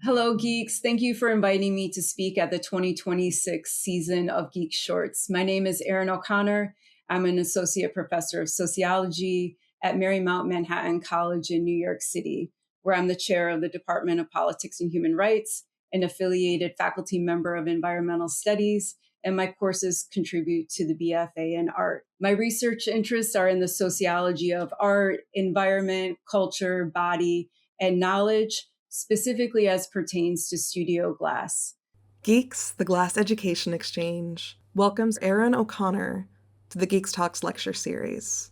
Hello, Geeks. Thank you for inviting me to speak at the 2026 season of Geek Shorts. My name is Erin O'Connor. I'm an associate professor of sociology at Marymount Manhattan College in New York City, where I'm the chair of the Department of Politics and Human Rights, an affiliated faculty member of environmental studies, and my courses contribute to the BFA in art. My research interests are in the sociology of art, environment, culture, body, and knowledge, specifically as pertains to studio glass. GEEX, the Glass Education Exchange, welcomes Erin O'Connor to the GEEX Talks lecture series.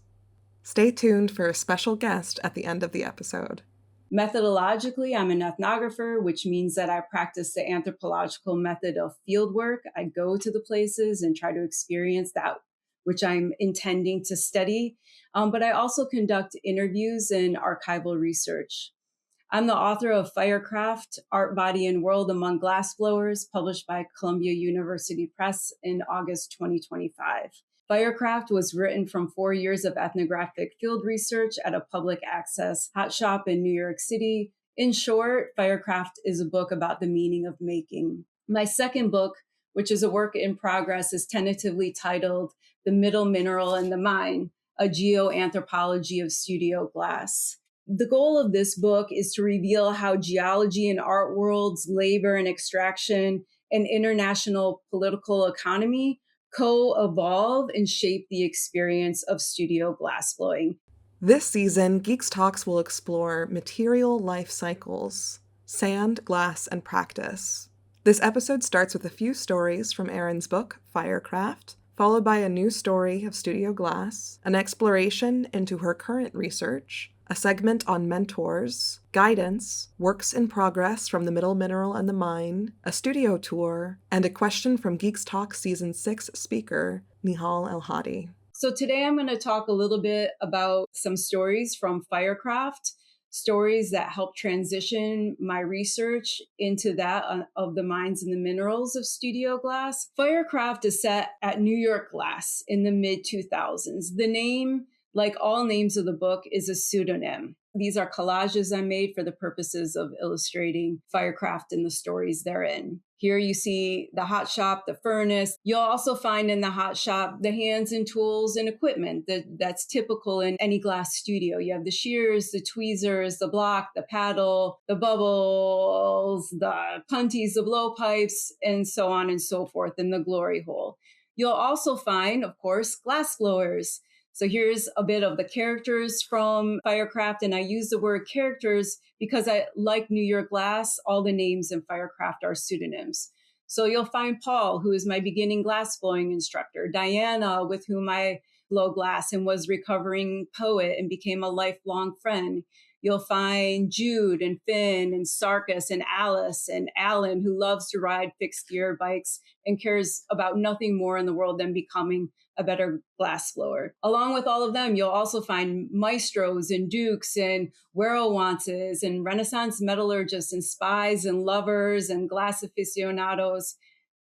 Stay tuned for a special guest at the end of the episode. Methodologically, I'm an ethnographer, which means that I practice the anthropological method of fieldwork. I go to the places and try to experience that which I'm intending to study. But I also conduct interviews and archival research. I'm the author of Firecraft, Art, Body, and World Among Glassblowers, published by Columbia University Press in August 2025. Firecraft was written from 4 years of ethnographic field research at a public access hot shop in New York City. In short, Firecraft is a book about the meaning of making. My second book, which is a work in progress, is tentatively titled The Middle Mineral and the Mine, a geoanthropology of studio glass. The goal of this book is to reveal how geology and art worlds, labor and extraction, and international political economy co-evolve and shape the experience of studio glassblowing. This season, GEEX Talks will explore material life cycles, sand, glass, and practice. This episode starts with a few stories from Erin's book, Firecraft, followed by a new story of studio glass, an exploration into her current research, a segment on mentors, guidance, works in progress from the Middle Mineral and the Mine, a studio tour, and a question from GEEX Talks Season 6 speaker, Nehal El-Hadi. So today I'm going to talk a little bit about some stories from Firecraft, stories that help transition my research into that of the mines and the minerals of studio glass. Firecraft is set at New York Glass in the mid-2000s. The name, like all names of the book, is a pseudonym. These are collages I made for the purposes of illustrating Firecraft and the stories therein. Here you see the hot shop, the furnace. You'll also find in the hot shop the hands and tools and equipment that's typical in any glass studio. You have the shears, the tweezers, the block, the paddle, the bubbles, the punties, the blowpipes, and so on and so forth in the glory hole. You'll also find, of course, glass blowers. So here's a bit of the characters from Firecraft, and I use the word characters because I like New York Glass. All the names in Firecraft are pseudonyms. So you'll find Paul, who is my beginning glass blowing instructor, Diana, with whom I blow glass and was recovering poet and became a lifelong friend. You'll find Jude and Finn and Sarkis and Alice and Alan, who loves to ride fixed gear bikes and cares about nothing more in the world than becoming a better glass blower. Along with all of them, you'll also find maestros and dukes and werowances and Renaissance metallurgists and spies and lovers and glass aficionados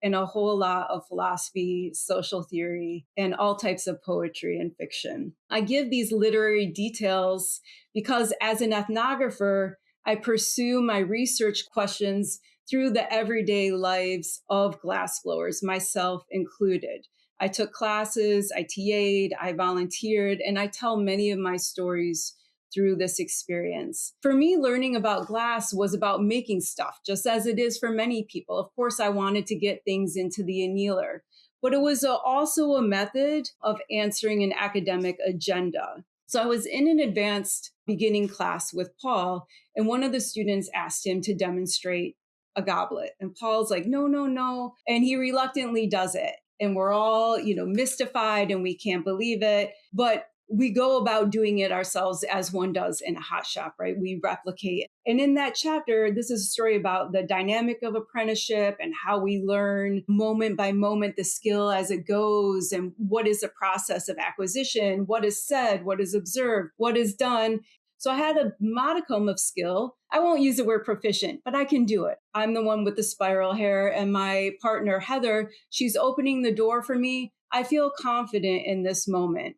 and a whole lot of philosophy, social theory, and all types of poetry and fiction. I give these literary details because as an ethnographer, I pursue my research questions through the everyday lives of glassblowers, myself included. I took classes, I TA'd, I volunteered, and I tell many of my stories through this experience. For me, learning about glass was about making stuff, just as it is for many people. Of course, I wanted to get things into the annealer, but it was also a method of answering an academic agenda. So I was in an advanced beginning class with Paul, and one of the students asked him to demonstrate a goblet. And Paul's like, no. And he reluctantly does it. And we're all, mystified and we can't believe it. But we go about doing it ourselves as one does in a hot shop, right? We replicate. And in that chapter, this is a story about the dynamic of apprenticeship and how we learn moment by moment the skill as it goes and what is the process of acquisition, what is said, what is observed, what is done. So I had a modicum of skill. I won't use the word proficient, but I can do it. I'm the one with the spiral hair, and my partner, Heather, she's opening the door for me. I feel confident in this moment.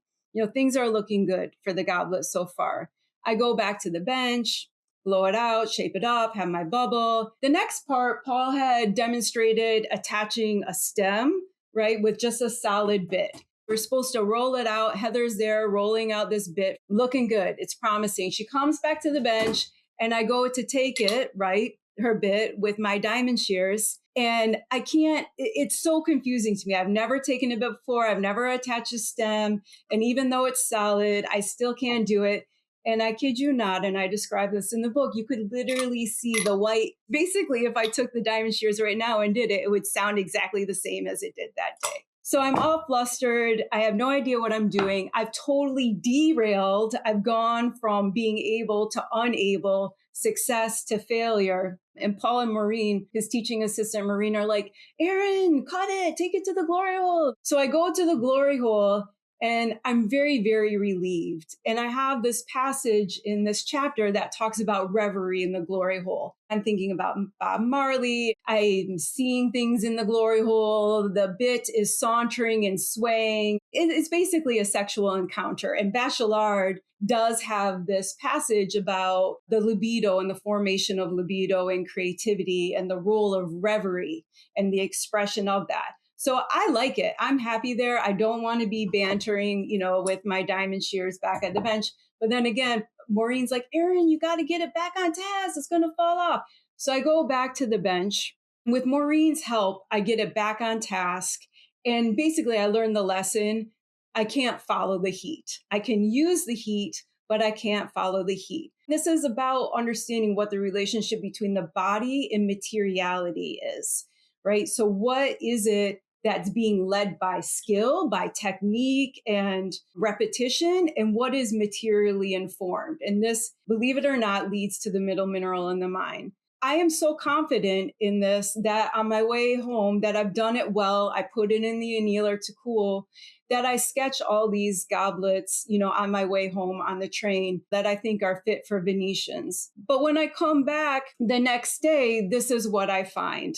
Things are looking good for the goblet so far. I go back to the bench, blow it out, shape it up, have my bubble. The next part, Paul had demonstrated attaching a stem, right, with just a solid bit. We're supposed to roll it out. Heather's there rolling out this bit, looking good. It's promising. She comes back to the bench and I go to take it, right, her bit with my diamond shears. And I can't, it's so confusing to me. I've never taken a bit before. I've never attached a stem. And even though it's solid, I still can't do it. And I kid you not, and I describe this in the book, you could literally see the white. Basically, if I took the diamond shears right now and did it, it would sound exactly the same as it did that day. So I'm all flustered. I have no idea what I'm doing. I've totally derailed. I've gone from being able to unable, success to failure. And Paul and Maureen, his teaching assistant Maureen, are like, Erin, cut it, take it to the glory hole. So I go to the glory hole and I'm very, very relieved. And I have this passage in this chapter that talks about reverie in the glory hole. I'm thinking about Bob Marley. I'm seeing things in the glory hole. The bit is sauntering and swaying. It's basically a sexual encounter. And Bachelard does have this passage about the libido and the formation of libido and creativity and the role of reverie and the expression of that. So I like it. I'm happy there. I don't want to be bantering, with my diamond shears back at the bench. But then again, Maureen's like, Erin, you got to get it back on task. It's going to fall off. So I go back to the bench. With Maureen's help, I get it back on task. And basically, I learned the lesson. I can't follow the heat. I can use the heat, but I can't follow the heat. This is about understanding what the relationship between the body and materiality is, right? So what is it that's being led by skill, by technique and repetition, and what is materially informed? And this, believe it or not, leads to the middle mineral in the mine. I am so confident in this that on my way home that I've done it well. I put it in the annealer to cool, that I sketch all these goblets, on my way home on the train that I think are fit for Venetians. But when I come back the next day, this is what I find.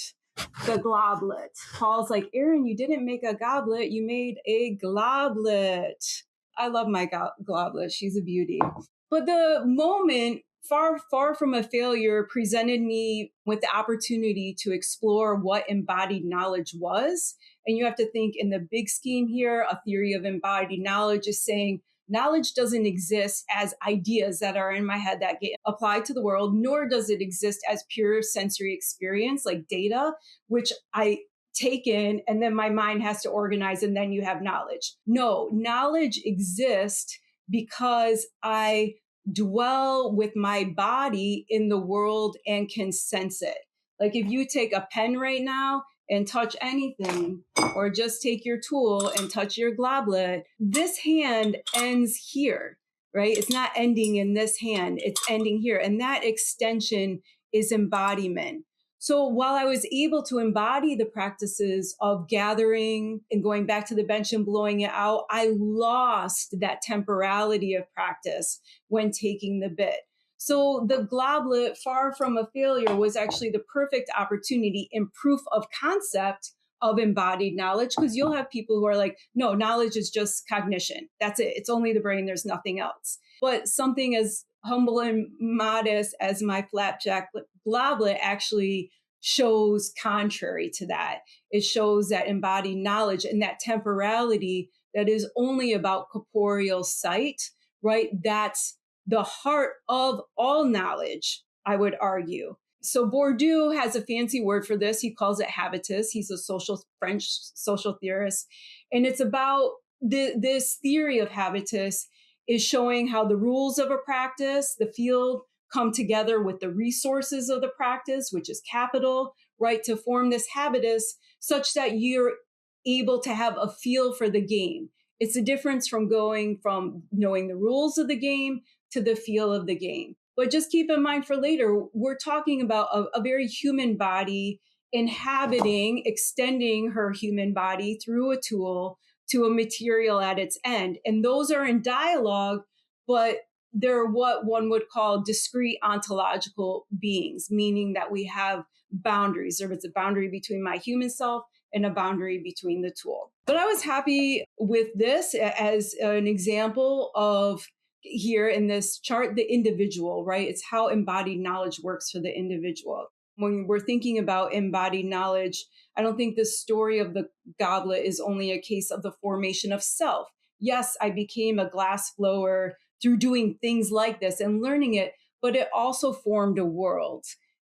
The goblet. Paul's like, Erin, you didn't make a goblet. You made a globlet. I love my goblet. She's a beauty. But the moment, far, far from a failure, presented me with the opportunity to explore what embodied knowledge was. And you have to think in the big scheme here, a theory of embodied knowledge is saying, knowledge doesn't exist as ideas that are in my head that get applied to the world, nor does it exist as pure sensory experience like data, which I take in and then my mind has to organize and then you have knowledge. No, knowledge exists because I dwell with my body in the world and can sense it. Like if you take a pen right now and touch anything, or just take your tool and touch your goblet, this hand ends here, right? It's not ending in this hand, it's ending here. And that extension is embodiment. So while I was able to embody the practices of gathering and going back to the bench and blowing it out, I lost that temporality of practice when taking the bit. So the goblet, far from a failure, was actually the perfect opportunity in proof of concept of embodied knowledge, because you'll have people who are like, no, knowledge is just cognition. That's it. It's only the brain. There's nothing else. But something as humble and modest as my flapjack goblet actually shows contrary to that. It shows that embodied knowledge and that temporality that is only about corporeal sight, right? That's the heart of all knowledge, I would argue. So Bourdieu has a fancy word for this. He calls it habitus. He's a French social theorist. And it's about this theory of habitus is showing how the rules of a practice, the field, come together with the resources of the practice, which is capital, right, to form this habitus such that you're able to have a feel for the game. It's a difference from going from knowing the rules of the game to the feel of the game. But just keep in mind for later, we're talking about a very human body inhabiting, extending her human body through a tool to a material at its end. And those are in dialogue, but they're what one would call discrete ontological beings, meaning that we have boundaries. There is a boundary between my human self and a boundary between the tool. But I was happy with this as an example of, here in this chart, the individual, right? It's how embodied knowledge works for the individual. When we're thinking about embodied knowledge, I don't think the story of the goblet is only a case of the formation of self. Yes, I became a glass blower through doing things like this and learning it, but it also formed a world.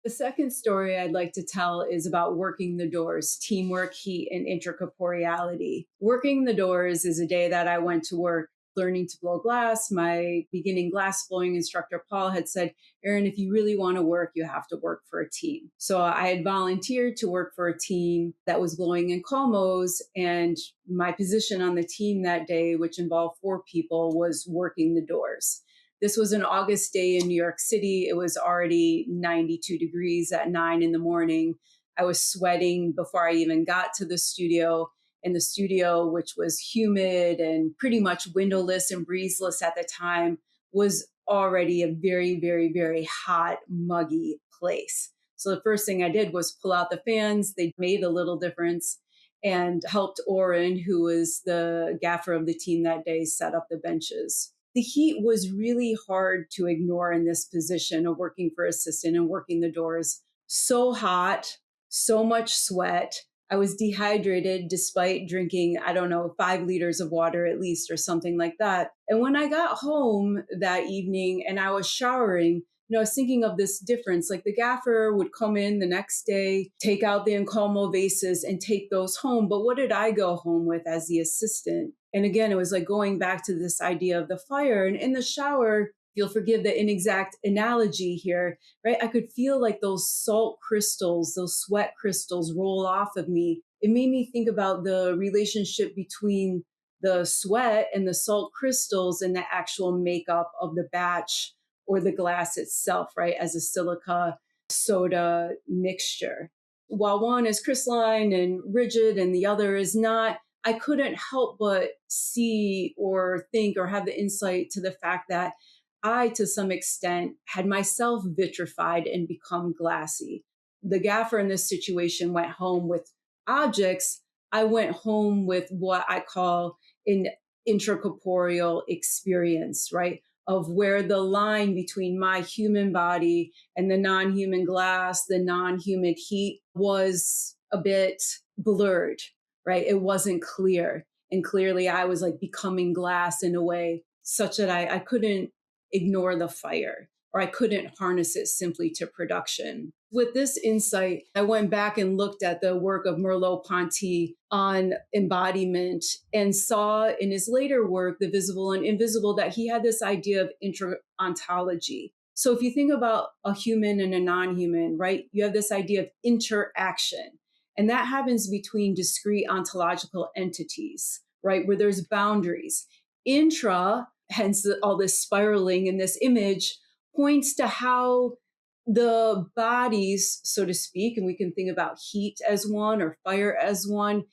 The second story I'd like to tell is about working the doors, teamwork, heat, and intercorporeality. Working the doors is a day that I went to work learning to blow glass. My beginning glass blowing instructor, Paul, had said, Erin, if you really want to work, you have to work for a team. So I had volunteered to work for a team that was blowing in colmos, and my position on the team that day, which involved 4 people, was working the doors. This was an August day in New York City. It was already 92 degrees at 9 in the morning. I was sweating before I even got to the studio. And the studio, which was humid and pretty much windowless and breezeless at the time, was already a very, very, very hot, muggy place. So the first thing I did was pull out the fans. They made a little difference, and helped Oren, who was the gaffer of the team that day, set up the benches. The heat was really hard to ignore in this position of working for assistant and working the doors. So hot, so much sweat. I was dehydrated despite drinking, 5 liters of water at least, or something like that. And when I got home that evening and I was showering, I was thinking of this difference. Like, the gaffer would come in the next day, take out the Encolmo vases and take those home. But what did I go home with as the assistant? And again, it was like going back to this idea of the fire. And in the shower, you'll forgive the inexact analogy here, right? I could feel like those salt crystals, those sweat crystals roll off of me. It made me think about the relationship between the sweat and the salt crystals and the actual makeup of the batch or the glass itself, right? As a silica soda mixture. While one is crystalline and rigid and the other is not, I couldn't help but see or think or have the insight to the fact that I, to some extent, had myself vitrified and become glassy. The gaffer in this situation went home with objects. I went home with what I call an intracorporeal experience, right? Of where the line between my human body and the non-human glass, the non-human heat, was a bit blurred, right? It wasn't clear. And clearly I was like becoming glass in a way such that I couldn't ignore the fire, or I couldn't harness it simply to production. With this insight, I went back and looked at the work of Merleau-Ponty on embodiment and saw in his later work, The Visible and Invisible, that he had this idea of inter-ontology. So if you think about a human and a non-human, right, you have this idea of interaction. And that happens between discrete ontological entities, right, where there's boundaries. Intra, hence all this spiraling in this image, points to how the bodies, so to speak, and we can think about heat as one or fire as one,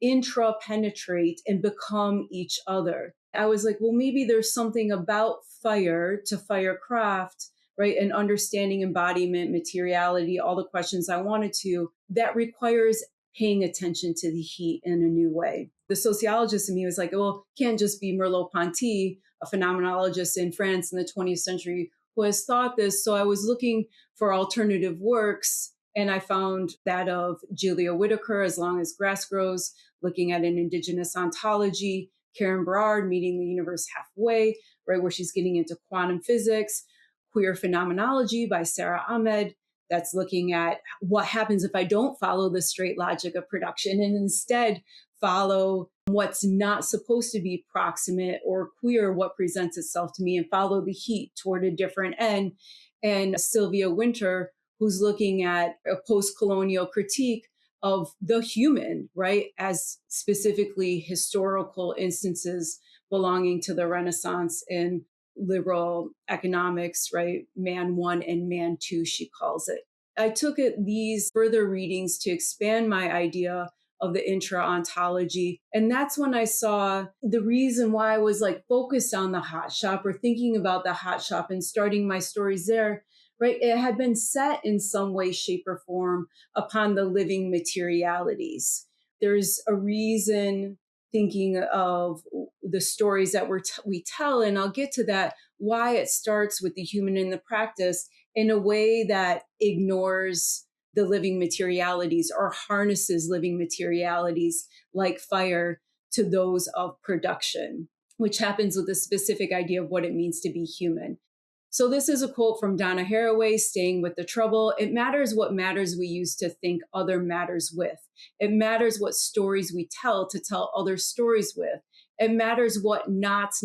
intra-penetrate and become each other. I was like, well, maybe there's something about fire to firecraft, right? And understanding embodiment, materiality, all the questions I wanted to, that requires paying attention to the heat in a new way. The sociologist in me was like, well, it can't just be Merleau-Ponty, a phenomenologist in France in the 20th century, who has thought this. So I was looking for alternative works, and I found that of Julia Whitaker, As Long as Grass Grows, looking at an indigenous ontology, Karen Berard, Meeting the Universe Halfway, right, where she's getting into quantum physics, Queer Phenomenology by Sarah Ahmed, that's looking at what happens if I don't follow the straight logic of production and instead follow what's not supposed to be proximate or queer, what presents itself to me, and follow the heat toward a different end. And Sylvia Winter, who's looking at a post-colonial critique of the human, right, as specifically historical instances belonging to the Renaissance and liberal economics, right? Man one and man two, she calls it. I took these further readings to expand my idea of the intra-ontology. And that's when I saw the reason why I was like focused on the hot shop or thinking about the hot shop and starting my stories there, right? It had been set in some way, shape, or form upon the living materialities, There's a reason thinking of the stories that we tell, and I'll get to that, why it starts with the human in the practice in a way that ignores the living materialities or harnesses living materialities like fire to those of production, which happens with a specific idea of what it means to be human. So this is a quote from Donna Haraway, Staying with the Trouble. It matters what matters we use to think other matters with. It matters what stories we tell to tell other stories with. It matters what knots,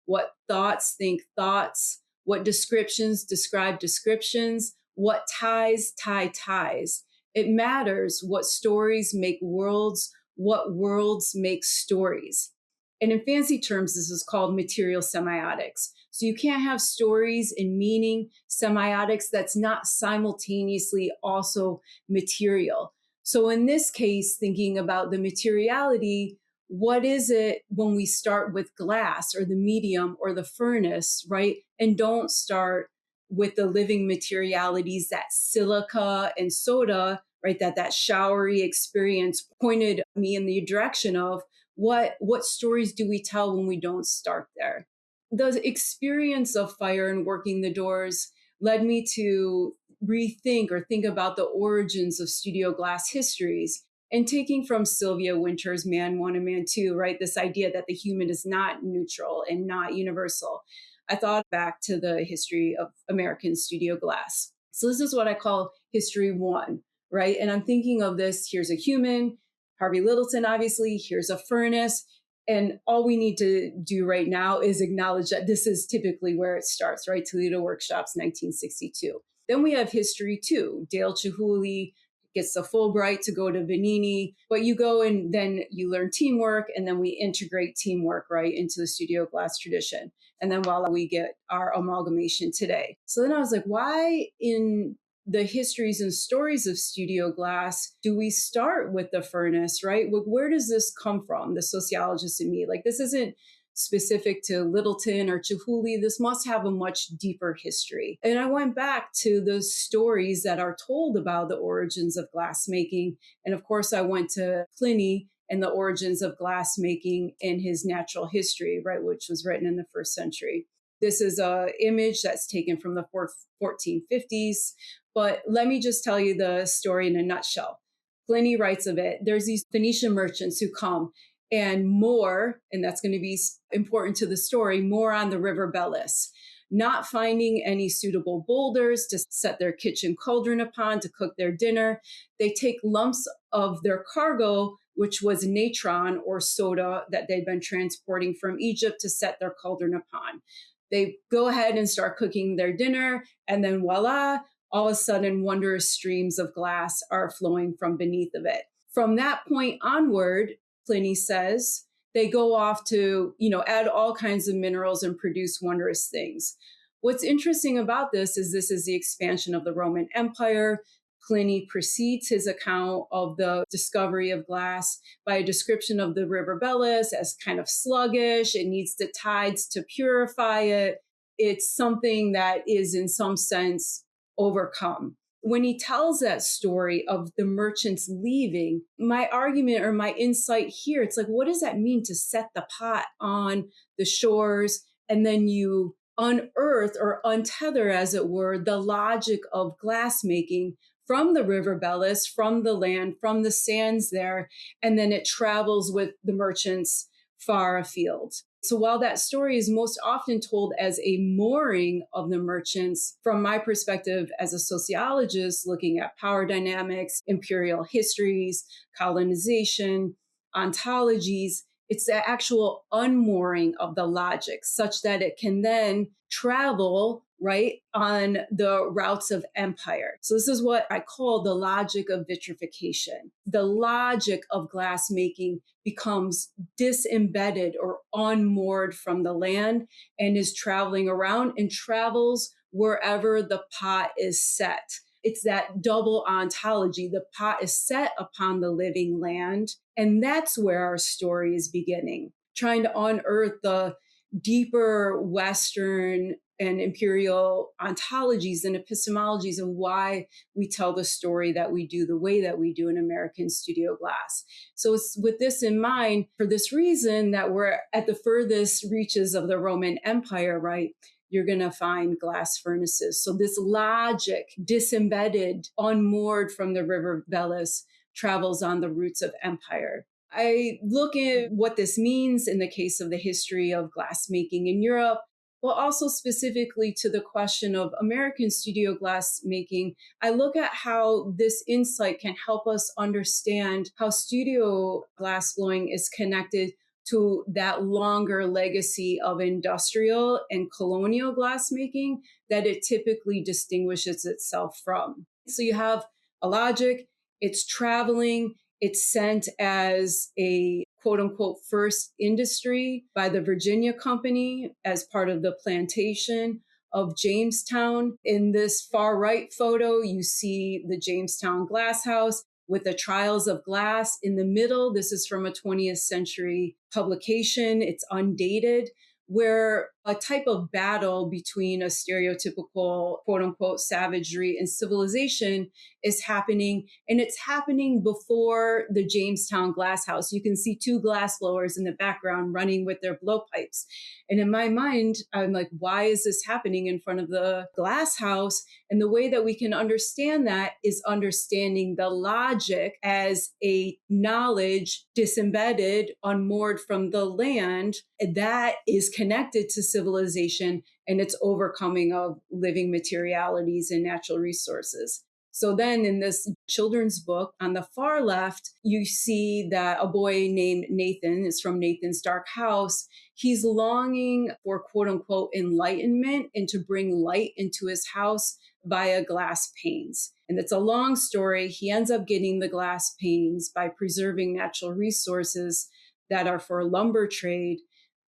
what thoughts think thoughts, what descriptions describe descriptions, what ties tie ties. It matters what stories make worlds, what worlds make stories. And in fancy terms, this is called material semiotics. So you can't have stories and meaning semiotics that's not simultaneously also material. So in this case, thinking about the materiality, what is it when we start with glass or the medium or the furnace, right? And don't start with the living materialities, that silica and soda, right? That showery experience pointed me in the direction of what stories do we tell when we don't start there? The experience of fire and working the doors led me to rethink or think about the origins of studio glass histories, and taking from Sylvia Wynter's Man 1 and Man 2, right? This idea that the human is not neutral and not universal. I thought back to the history of American studio glass. So this is what I call history 1, right? And I'm thinking of this, here's a human, Harvey Littleton, obviously, here's a furnace. And all we need to do right now is acknowledge that this is typically where it starts, right? Toledo Workshops, 1962. Then we have history 2. Dale Chihuly gets the Fulbright to go to Vanini, but you go and then you learn teamwork, and then we integrate teamwork, right, into the studio glass tradition. And then voila, we get our amalgamation today. So then I was like, why in the histories and stories of studio glass do we start with the furnace, right? Where does this come from? The sociologist in me, like, this isn't specific to Littleton or Chihuly. This must have a much deeper history. And I went back to the stories that are told about the origins of glassmaking. And of course, I went to Pliny and the origins of glassmaking in his Natural History, right, which was written in the 1st century. This is an image that's taken from the 1450s. But let me just tell you the story in a nutshell. Pliny writes of it. There's these Phoenician merchants who come and moor, and that's going to be important to the story, moor on the river Belus, not finding any suitable boulders to set their kitchen cauldron upon to cook their dinner. They take lumps of their cargo, which was natron or soda that they'd been transporting from Egypt, to set their cauldron upon. They go ahead and start cooking their dinner, and then voila, all of a sudden wondrous streams of glass are flowing from beneath of it. From that point onward, Pliny says, they go off to, add all kinds of minerals and produce wondrous things. What's interesting about this is the expansion of the Roman Empire. Pliny precedes his account of the discovery of glass by a description of the river Belus as kind of sluggish. It needs the tides to purify it. It's something that is in some sense overcome. When he tells that story of the merchants leaving, my argument or my insight here, it's like, what does that mean to set the pot on the shores and then you unearth or untether, as it were, the logic of glassmaking from the river Belus, from the land, from the sands there, and then it travels with the merchants far afield. So while that story is most often told as a mooring of the merchants, from my perspective as a sociologist looking at power dynamics, imperial histories, colonization, ontologies, it's the actual unmooring of the logic such that it can then travel right on the routes of empire. So this is what I call the logic of vitrification. The logic of glassmaking becomes disembedded or unmoored from the land and is traveling around and travels wherever the pot is set. It's that double ontology. The pot is set upon the living land, and that's where our story is beginning, trying to unearth the deeper Western and imperial ontologies and epistemologies of why we tell the story that we do the way that we do in American studio glass. So it's with this in mind, for this reason, that we're at the furthest reaches of the Roman Empire, right? You're going to find glass furnaces. So this logic, disembedded, unmoored from the river Belus, travels on the roots of empire. I look at what this means in the case of the history of glassmaking in Europe, but also specifically to the question of American studio glass making. I look at how this insight can help us understand how studio glass blowing is connected to that longer legacy of industrial and colonial glassmaking that it typically distinguishes itself from. So you have a logic, it's traveling, it's sent as a quote unquote first industry by the Virginia Company as part of the plantation of Jamestown. In this far right photo, you see the Jamestown glass house with the trials of glass in the middle. This is from a 20th century publication. It's undated, where a type of battle between a stereotypical quote unquote savagery and civilization is happening. And it's happening before the Jamestown glass house. You can see two glass blowers in the background running with their blowpipes. And in my mind, I'm like, why is this happening in front of the glass house? And the way that we can understand that is understanding the logic as a knowledge disembedded, unmoored from the land that is connected to civilization and its overcoming of living materialities and natural resources. So then in this children's book on the far left, you see that a boy named Nathan is from Nathan's Dark House. He's longing for quote unquote enlightenment and to bring light into his house via glass panes. And it's a long story. He ends up getting the glass panes by preserving natural resources that are for lumber trade.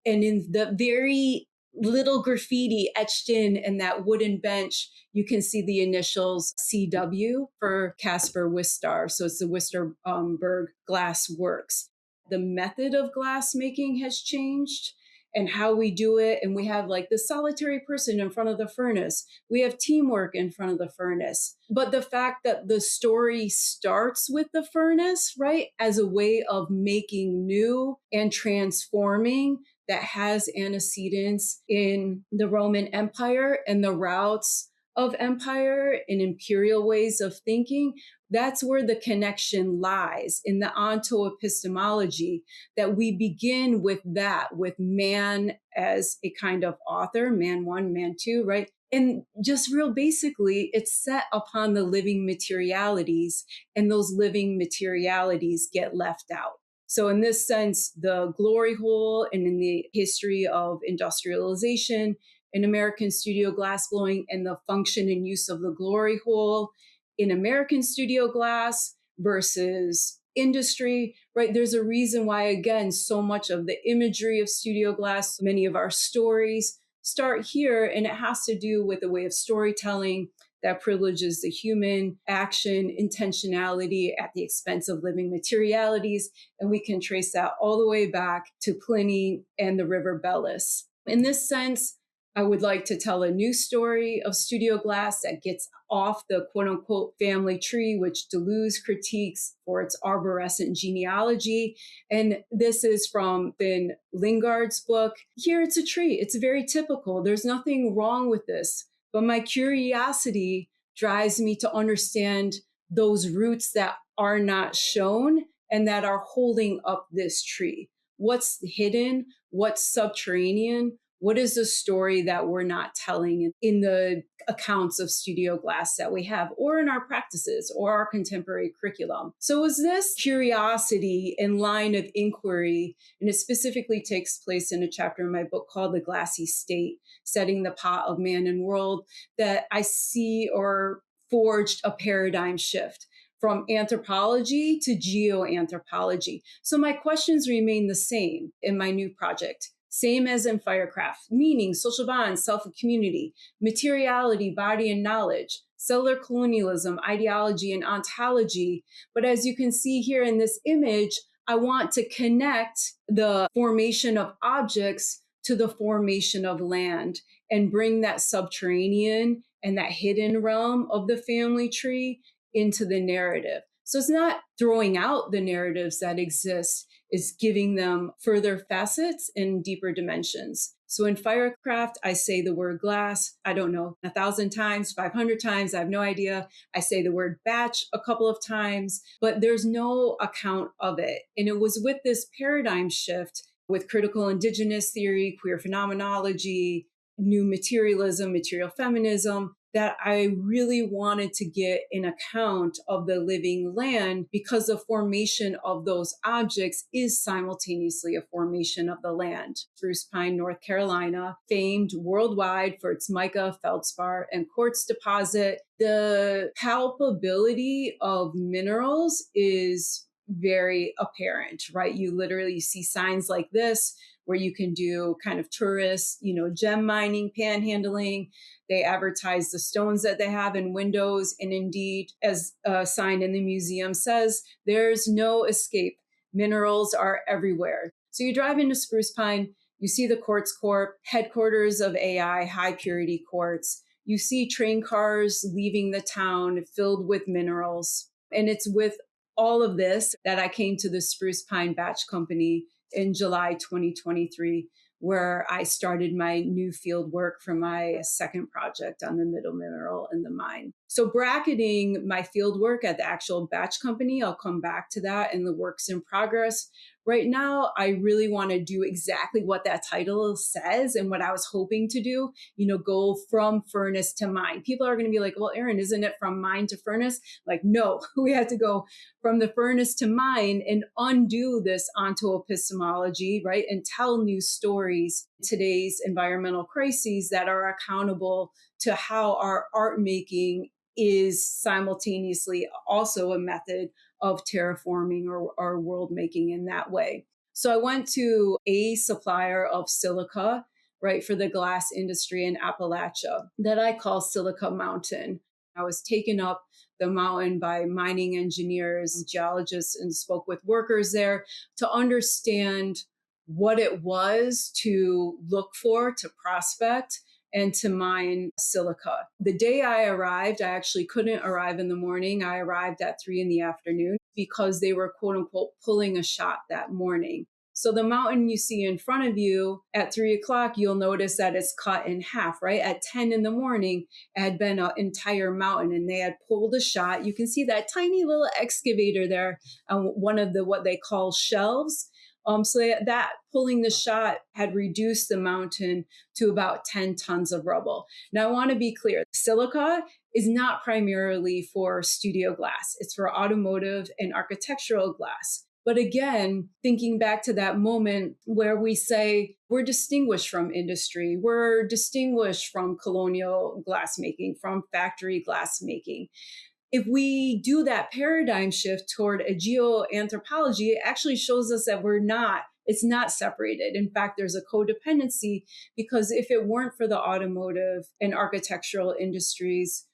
And in the very little graffiti etched in that wooden bench, you can see the initials CW for Caspar Wistar. So it's the Wisterberg Glass Works. The method of glass making has changed and how we do it. And we have like the solitary person in front of the furnace. We have teamwork in front of the furnace. But the fact that the story starts with the furnace, right, as a way of making new and transforming, that has antecedents in the Roman Empire and the routes of empire and imperial ways of thinking. That's where the connection lies in the ontoepistemology, that we begin with that, with man as a kind of author, man one, man two, right? And just real basically, it's set upon the living materialities, and those living materialities get left out. So in this sense, the glory hole and in the history of industrialization in American studio glass blowing and the function and use of the glory hole in American studio glass versus industry, right? There's a reason why, again, so much of the imagery of studio glass, many of our stories start here, and it has to do with a way of storytelling that privileges the human action, intentionality at the expense of living materialities. And we can trace that all the way back to Pliny and the river Belus. In this sense, I would like to tell a new story of studio glass that gets off the quote unquote family tree, which Deleuze critiques for its arborescent genealogy. And this is from Ben Lingard's book. Here it's a tree. It's very typical. There's nothing wrong with this. But my curiosity drives me to understand those roots that are not shown and that are holding up this tree. What's hidden? What's subterranean? What is the story that we're not telling in the accounts of studio glass that we have, or in our practices or our contemporary curriculum? So is this curiosity and line of inquiry, and it specifically takes place in a chapter in my book called The Glassy State, Setting the Pot of Man and World, that I see or forged a paradigm shift from anthropology to geoanthropology. So my questions remain the same in my new project. Same as in Firecraft, meaning, social bonds, self and community, materiality, body and knowledge, cellular colonialism, ideology, and ontology. But as you can see here in this image, I want to connect the formation of objects to the formation of land and bring that subterranean and that hidden realm of the family tree into the narrative. So it's not throwing out the narratives that exist, it's giving them further facets and deeper dimensions. So in Firecraft, I say the word glass, I don't know, 1,000 times, 500 times, I have no idea. I say the word batch a couple of times, but there's no account of it. And it was with this paradigm shift with critical indigenous theory, queer phenomenology, new materialism, material feminism, that I really wanted to get an account of the living land, because the formation of those objects is simultaneously a formation of the land. Spruce Pine, North Carolina, famed worldwide for its mica, feldspar, and quartz deposit. The palpability of minerals is very apparent, right? You literally see signs like this where you can do kind of tourist, gem mining, panhandling. They advertise the stones that they have in windows. And indeed, as a sign in the museum says, there's no escape. Minerals are everywhere. So you drive into Spruce Pine, you see the Quartz Corp, headquarters of AI, high purity quartz. You see train cars leaving the town filled with minerals. And it's with all of this that I came to the Spruce Pine Batch Company in July 2023, where I started my new field work for my second project on the middle mineral in the mine. So bracketing my field work at the actual batch company, I'll come back to that in the works in progress. Right now, I really want to do exactly what that title says and what I was hoping to do, go from furnace to mine. People are going to be like, well, Erin, isn't it from mine to furnace? Like, no, we had to go from the furnace to mine and undo this onto epistemology, right? And tell new stories, today's environmental crises that are accountable to how our art making is simultaneously also a method of terraforming or world making in that way. So I went to a supplier of silica, right, for the glass industry in Appalachia that I call Silica Mountain. I was taken up the mountain by mining engineers, geologists, and spoke with workers there to understand what it was to look for, to prospect, and to mine silica. The day I arrived, I actually couldn't arrive in the morning. I arrived at 3 p.m. because they were, quote unquote, pulling a shot that morning. So the mountain you see in front of you at 3 o'clock, you'll notice that it's cut in half, right? At 10 in the morning, it had been an entire mountain and they had pulled a shot. You can see that tiny little excavator there on one of the, what they call shelves. So that pulling the shot had reduced the mountain to about 10 tons of rubble. Now, I want to be clear. Silica is not primarily for studio glass. It's for automotive and architectural glass. But again, thinking back to that moment where we say we're distinguished from industry, we're distinguished from colonial glassmaking, from factory glassmaking. If we do that paradigm shift toward a geoanthropology, it actually shows us that it's not separated. In fact, there's a codependency, because if it weren't for the automotive and architectural industries,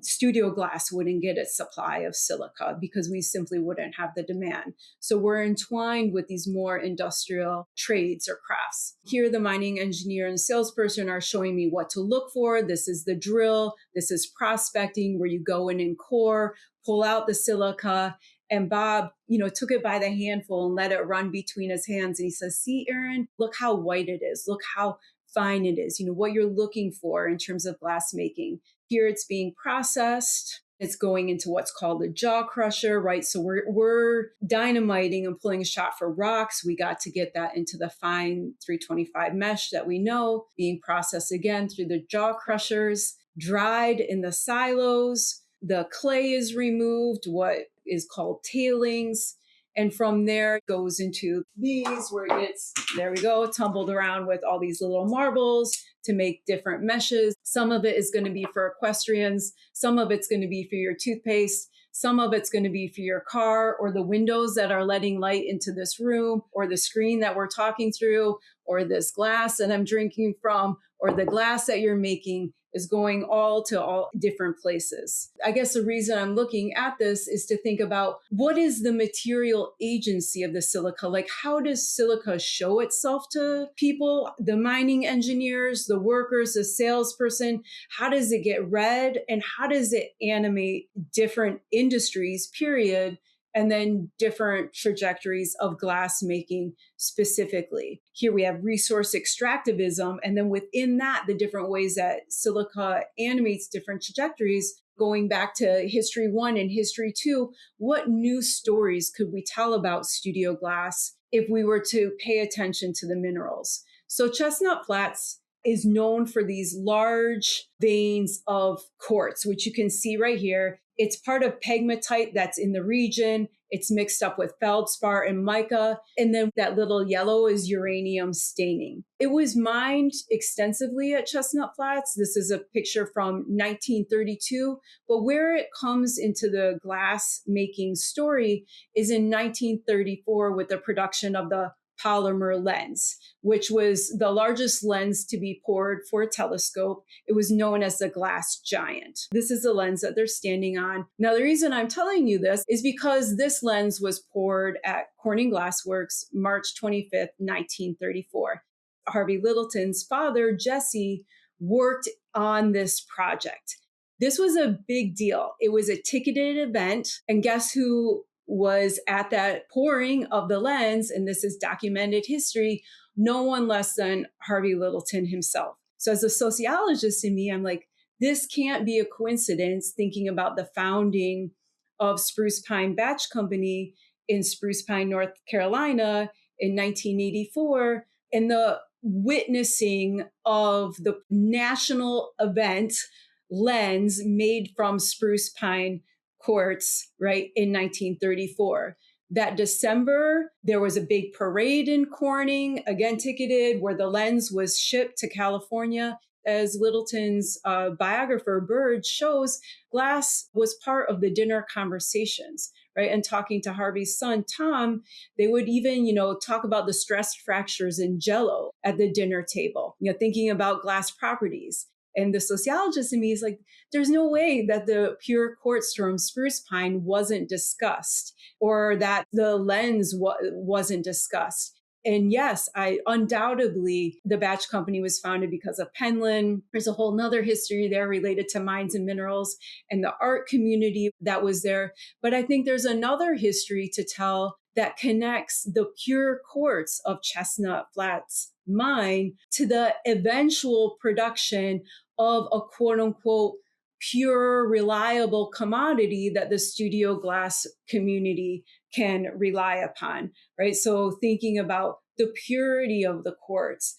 studio glass wouldn't get its supply of silica because we simply wouldn't have the demand. So we're entwined with these more industrial trades or crafts. Here, the mining engineer and salesperson are showing me what to look for. This is the drill. This is prospecting, where you go in and core, pull out the silica. And Bob, took it by the handful and let it run between his hands. And he says, see, Erin, look how white it is. Look how fine it is, what you're looking for in terms of glass making. Here it's being processed. It's going into what's called a jaw crusher, right? So we're dynamiting and pulling a shot for rocks. We got to get that into the fine 325 mesh that we know, being processed again through the jaw crushers, dried in the silos. The clay is removed, what is called tailings. And from there it goes into these where it gets, there we go, tumbled around with all these little marbles to make different meshes. Some of it is going to be for equestrians. Some of it's going to be for your toothpaste. Some of it's going to be for your car or the windows that are letting light into this room, or the screen that we're talking through, or this glass that I'm drinking from, or the glass that you're making is going all to all different places. I guess the reason I'm looking at this is to think about what is the material agency of the silica? Like, how does silica show itself to people, the mining engineers, the workers, the salesperson? How does it get read? And how does it animate different industries, period? And then different trajectories of glass making specifically. Here we have resource extractivism. And then within that, the different ways that silica animates different trajectories. Going back to history 1 and history 2, what new stories could we tell about studio glass if we were to pay attention to the minerals? So Chestnut Flats is known for these large veins of quartz, which you can see right here. It's part of pegmatite that's in the region. It's mixed up with feldspar and mica. And then that little yellow is uranium staining. It was mined extensively at Chestnut Flats. This is a picture from 1932. But where it comes into the glass making story is in 1934 with the production of the polymer lens, which was the largest lens to be poured for a telescope. It was known as the glass giant. This is the lens that they're standing on. Now, the reason I'm telling you this is because this lens was poured at Corning Glass Works March 25th, 1934. Harvey Littleton's father, Jesse, worked on this project. This was a big deal. It was a ticketed event, and guess who was at that pouring of the lens, and this is documented history, no one less than Harvey Littleton himself. So as a sociologist in me, I'm like, this can't be a coincidence, thinking about the founding of Spruce Pine Batch Company in Spruce Pine, North Carolina in 1984, and the witnessing of the national event lens made from spruce pine quartz, right, in 1934. That December, there was a big parade in Corning, again ticketed, where the lens was shipped to California. As Littleton's biographer, Bird, shows, glass was part of the dinner conversations, right? And talking to Harvey's son, Tom, they would even, talk about the stress fractures in Jell-O at the dinner table, thinking about glass properties. And the sociologist in me is like, there's no way that the pure quartz from spruce pine wasn't discussed, or that the lens wasn't discussed. And yes, undoubtedly, the Batch Company was founded because of Penland. There's a whole nother history there related to mines and minerals and the art community that was there. But I think there's another history to tell that connects the pure quartz of Chestnut Flats mine to the eventual production of a quote unquote pure, reliable commodity that the studio glass community can rely upon, right? So thinking about the purity of the quartz,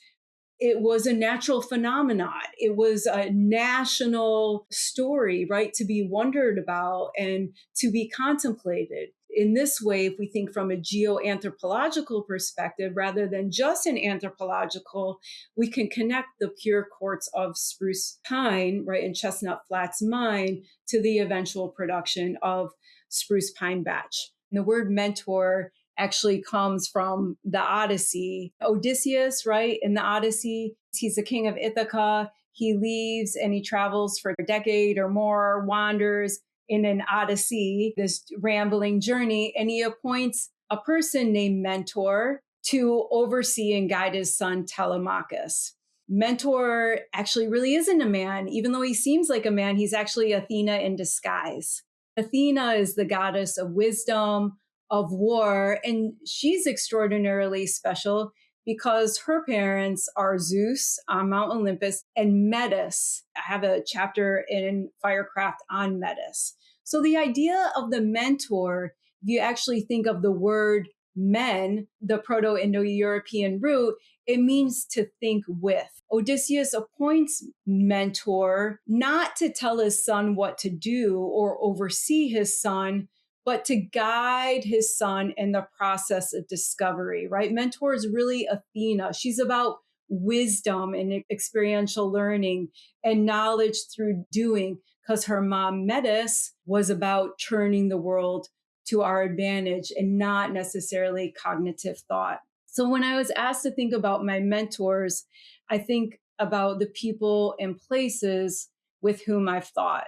it was a natural phenomenon. It was a national story, right? To be wondered about and to be contemplated. In this way, if we think from a geoanthropological perspective, rather than just an anthropological, we can connect the pure quartz of spruce pine, right, in Chestnut Flats mine to the eventual production of spruce pine batch. And the word mentor actually comes from the Odyssey. Odysseus, right, in the Odyssey, he's the king of Ithaca. He leaves and he travels for a decade or more, wanders in an Odyssey, this rambling journey, and he appoints a person named Mentor to oversee and guide his son Telemachus. Mentor actually really isn't a man. Even though he seems like a man, he's actually Athena in disguise. Athena is the goddess of wisdom, of war, and she's extraordinarily special because her parents are Zeus on Mount Olympus and Metis. I have a chapter in Firecraft on Metis. So the idea of the mentor, if you actually think of the word men, the Proto-Indo-European root, it means to think with. Odysseus appoints mentor not to tell his son what to do or oversee his son, but to guide his son in the process of discovery, right? Mentor is really Athena. She's about wisdom and experiential learning and knowledge through doing, because her mom, Metis, was about turning the world to our advantage and not necessarily cognitive thought. So when I was asked to think about my mentors, I think about the people and places with whom I've thought.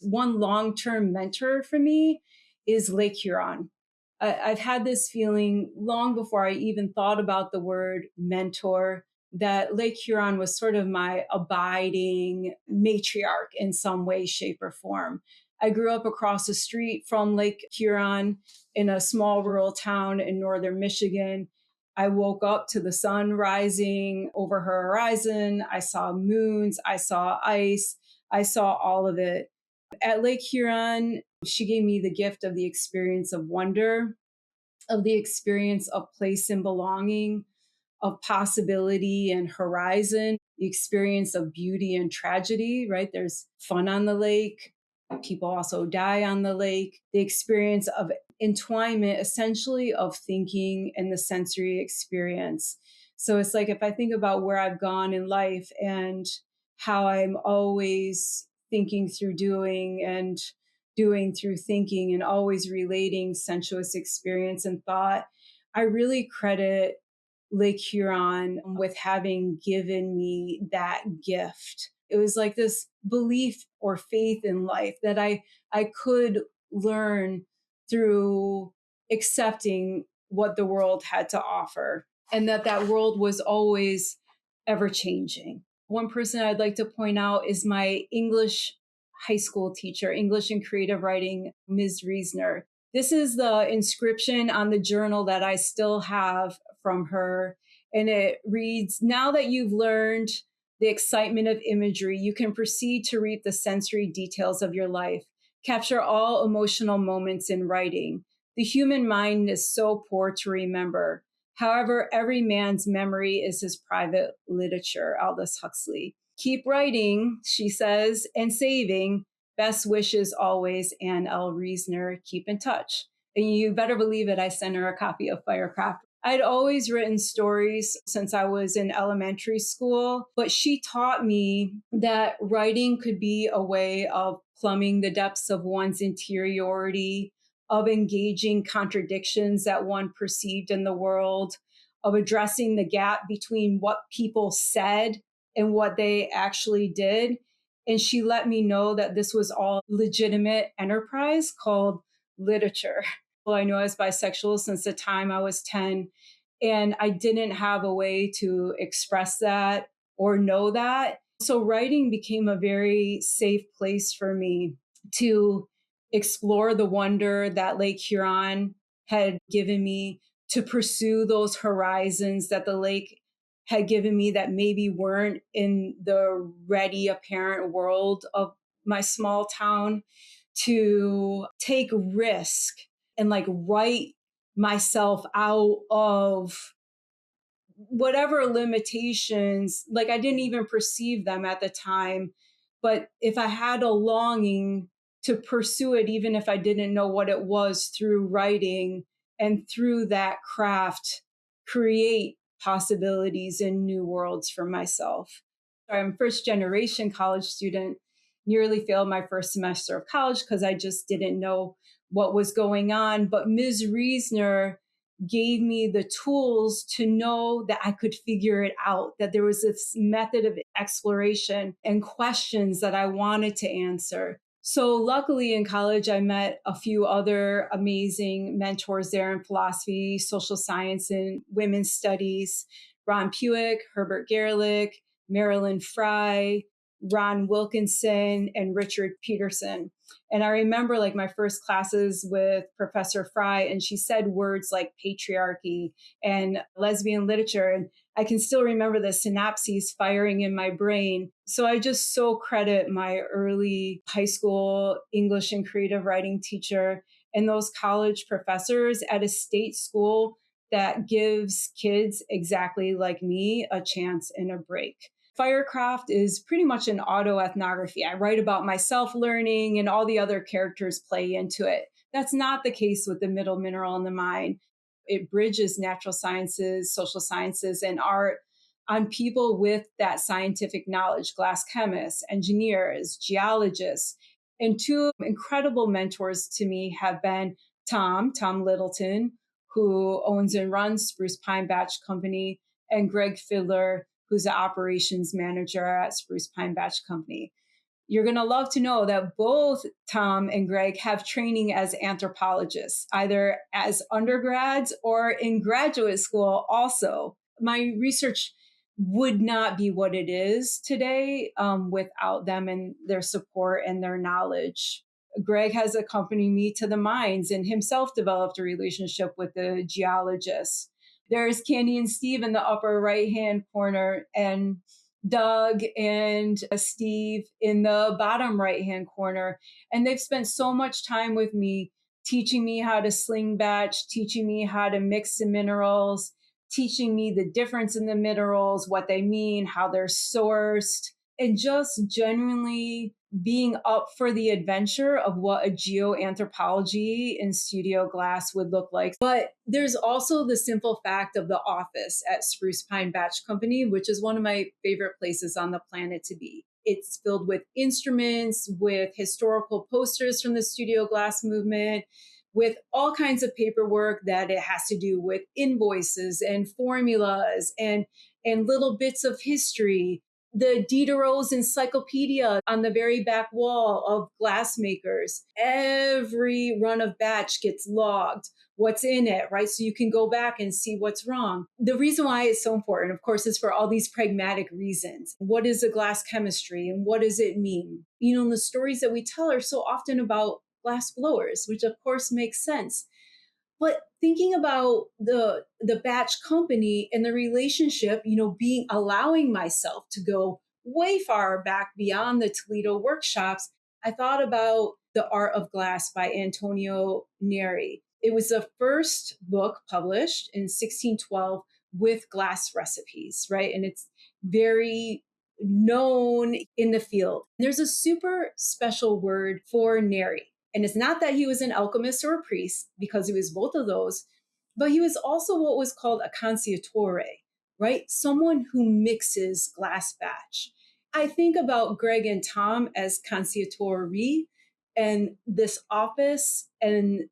One long-term mentor for me is Lake Huron. I've had this feeling long before I even thought about the word mentor that Lake Huron was sort of my abiding matriarch in some way, shape, or form. I grew up across the street from Lake Huron in a small rural town in northern Michigan. I woke up to the sun rising over her horizon. I saw moons. I saw ice. I saw all of it. At Lake Huron, she gave me the gift of the experience of wonder, of the experience of place and belonging, of possibility and horizon, the experience of beauty and tragedy, right? There's fun on the lake. People also die on the lake. The experience of entwinement, essentially, of thinking and the sensory experience. So it's like if I think about where I've gone in life and how I'm always thinking through doing and doing through thinking and always relating sensuous experience and thought, I really credit Lake Huron with having given me that gift. It was like this belief or faith in life that I could learn through accepting what the world had to offer, and that world was always ever changing. One person I'd like to point out is my English high school teacher, English and creative writing, Ms. Reesner. This is the inscription on the journal that I still have from her. And it reads, "Now that you've learned the excitement of imagery, you can proceed to reap the sensory details of your life. Capture all emotional moments in writing. The human mind is so poor to remember. However, every man's memory is his private literature." Aldous Huxley. "Keep writing," she says, "and saving. Best wishes always, Anne L. Reesner. Keep in touch." And you better believe it, I sent her a copy of Firecraft. I'd always written stories since I was in elementary school, but she taught me that writing could be a way of plumbing the depths of one's interiority, of engaging contradictions that one perceived in the world, of addressing the gap between what people said and what they actually did. And she let me know that this was all legitimate enterprise called literature. Well, I know I was bisexual since the time I was 10, and I didn't have a way to express that or know that. So writing became a very safe place for me to explore the wonder that Lake Huron had given me, to pursue those horizons that the lake had given me that maybe weren't in the ready, apparent world of my small town, to take risk and like write myself out of whatever limitations, like I didn't even perceive them at the time. But if I had a longing to pursue it, even if I didn't know what it was, through writing and through that craft, create possibilities and new worlds for myself. I'm a first generation college student, nearly failed my first semester of college because I just didn't know what was going on. But Ms. Reesner gave me the tools to know that I could figure it out, that there was this method of exploration and questions that I wanted to answer. So luckily in college, I met a few other amazing mentors there in philosophy, social science, and women's studies: Ron Puick, Herbert Gerlich, Marilyn Fry, Ron Wilkinson, and Richard Peterson. And I remember like my first classes with Professor Fry, and she said words like patriarchy and lesbian literature. And I can still remember the synapses firing in my brain. So I just so credit my early high school English and creative writing teacher and those college professors at a state school that gives kids exactly like me a chance and a break. Firecraft is pretty much an autoethnography. I write about myself learning, and all the other characters play into it. That's not the case with The Middle Mineral in the Mine. It bridges natural sciences, social sciences, and art on people with that scientific knowledge: glass chemists, engineers, geologists. And two incredible mentors to me have been Tom Littleton, who owns and runs Spruce Pine Batch Company, and Greg Fiddler, who's the operations manager at Spruce Pine Batch Company. You're going to love to know that both Tom and Greg have training as anthropologists, either as undergrads or in graduate school also. My research would not be what it is today without them and their support and their knowledge. Greg has accompanied me to the mines and himself developed a relationship with the geologists. There's Candy and Steve in the upper right-hand corner, and Doug and Steve in the bottom right-hand corner. And they've spent so much time with me, teaching me how to sling batch, teaching me how to mix the minerals, teaching me the difference in the minerals, what they mean, how they're sourced, and just genuinely being up for the adventure of what a geoanthropology in studio glass would look like. But there's also the simple fact of the office at Spruce Pine Batch Company, which is one of my favorite places on the planet to be. It's filled with instruments, with historical posters from the studio glass movement, with all kinds of paperwork that it has to do with invoices and formulas and little bits of history. The Diderot's encyclopedia on the very back wall of glassmakers. Every run of batch gets logged, what's in it, right? So you can go back and see what's wrong. The reason why it's so important, of course, is for all these pragmatic reasons. What is a glass chemistry and what does it mean? You know, the stories that we tell are so often about glass blowers, which of course makes sense. But thinking about the batch company and the relationship, you know, allowing myself to go way far back beyond the Toledo workshops, I thought about The Art of Glass by Antonio Neri. It was the first book published in 1612 with glass recipes, right? And it's very known in the field. There's a super special word for Neri. And it's not that he was an alchemist or a priest, because he was both of those, but he was also what was called a consigliere, right? Someone who mixes glass batch. I think about Greg and Tom as consigliere, and this office and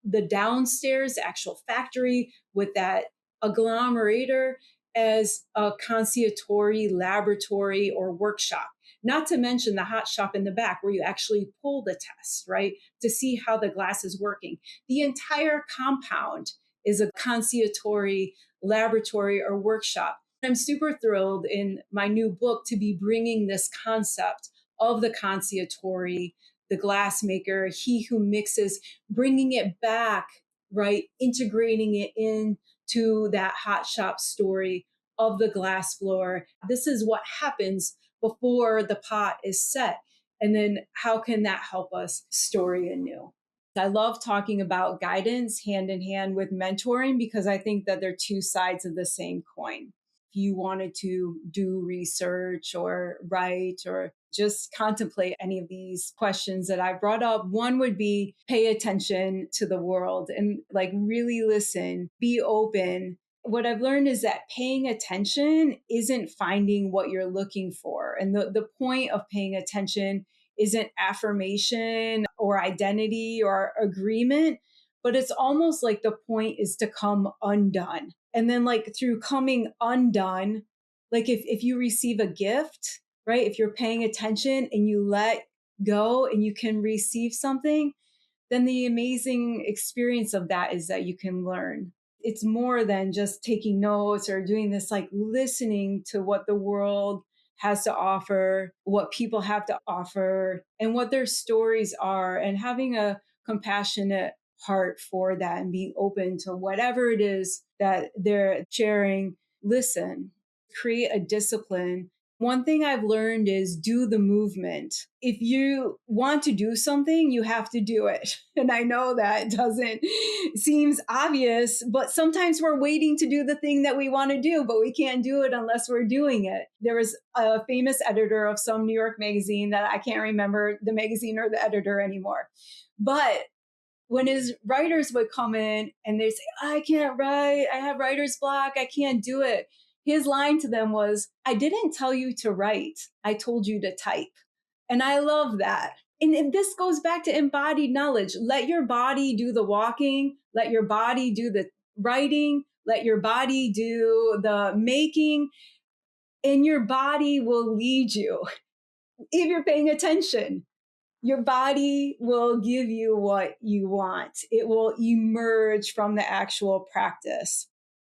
the downstairs actual factory with that agglomerator as a consigliere laboratory or workshop. Not to mention the hot shop in the back where you actually pull the test, right, to see how the glass is working. The entire compound is a consigliere laboratory or workshop. I'm super thrilled in my new book to be bringing this concept of the consigliere, the glassmaker, he who mixes, bringing it back, right, integrating it into that hot shop story of the glass blower. This is what happens before the pot is set. And then how can that help us story anew? I love talking about guidance hand in hand with mentoring, because I think that they're two sides of the same coin. If you wanted to do research or write or just contemplate any of these questions that I brought up, one would be pay attention to the world and like really listen, be open. What I've learned is that paying attention isn't finding what you're looking for. And the point of paying attention isn't affirmation or identity or agreement, but it's almost like the point is to come undone. And then like through coming undone, like if you receive a gift, right? If you're paying attention and you let go and you can receive something, then the amazing experience of that is that you can learn. It's more than just taking notes or doing this, like listening to what the world has to offer, what people have to offer, and what their stories are, and having a compassionate heart for that and being open to whatever it is that they're sharing. Listen, create a discipline. One thing I've learned is do the movement. If you want to do something, you have to do it. And I know that seems obvious, but sometimes we're waiting to do the thing that we want to do, but we can't do it unless we're doing it. There was a famous editor of some New York magazine that I can't remember the magazine or the editor anymore. But when his writers would come in and they say, I can't write, I have writer's block, I can't do it. His line to them was, I didn't tell you to write, I told you to type. And I love that. And this goes back to embodied knowledge. Let your body do the walking, let your body do the writing, let your body do the making, and your body will lead you. If you're paying attention, your body will give you what you want. It will emerge from the actual practice.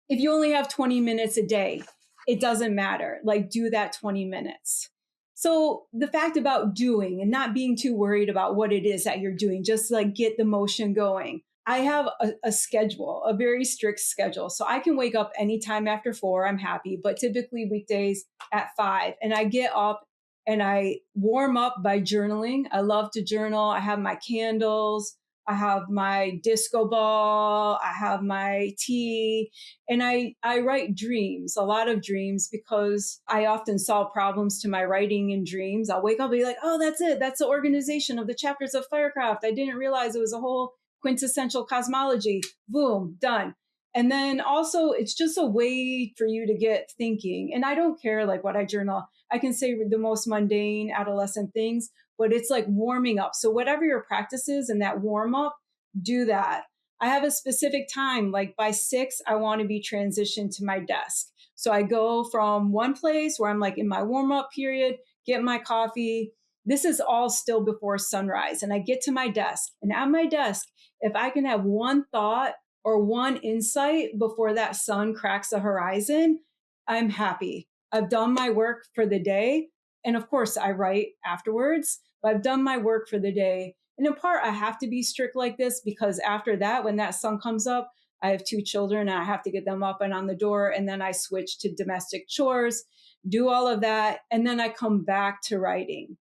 If you only have 20 minutes a day, it doesn't matter. Like, do that 20 minutes. So the fact about doing and not being too worried about what it is that you're doing, just like get the motion going. I have a schedule, a very strict schedule. So I can wake up anytime after 4, I'm happy, but typically weekdays at 5. And I get up and I warm up by journaling. I love to journal. I have my candles. I have my disco ball. I have my tea. And I write dreams, a lot of dreams, because I often solve problems to my writing in dreams. I'll wake up and be like, oh, that's it. That's the organization of the chapters of Firecraft. I didn't realize it was a whole quintessential cosmology. Boom, done. And then also, it's just a way for you to get thinking. And I don't care like what I journal. I can say the most mundane adolescent things, but it's like warming up. So whatever your practice is in that warm up, do that. I have a specific time, like by 6, I want to be transitioned to my desk. So I go from one place where I'm like in my warm up period, get my coffee. This is all still before sunrise. And I get to my desk, and at my desk, if I can have one thought or one insight before that sun cracks the horizon, I'm happy. I've done my work for the day. And of course, I write afterwards, but I've done my work for the day. And in part, I have to be strict like this because after that, when that sun comes up, I have 2 children and I have to get them up and on the door. And then I switch to domestic chores, do all of that. And then I come back to writing,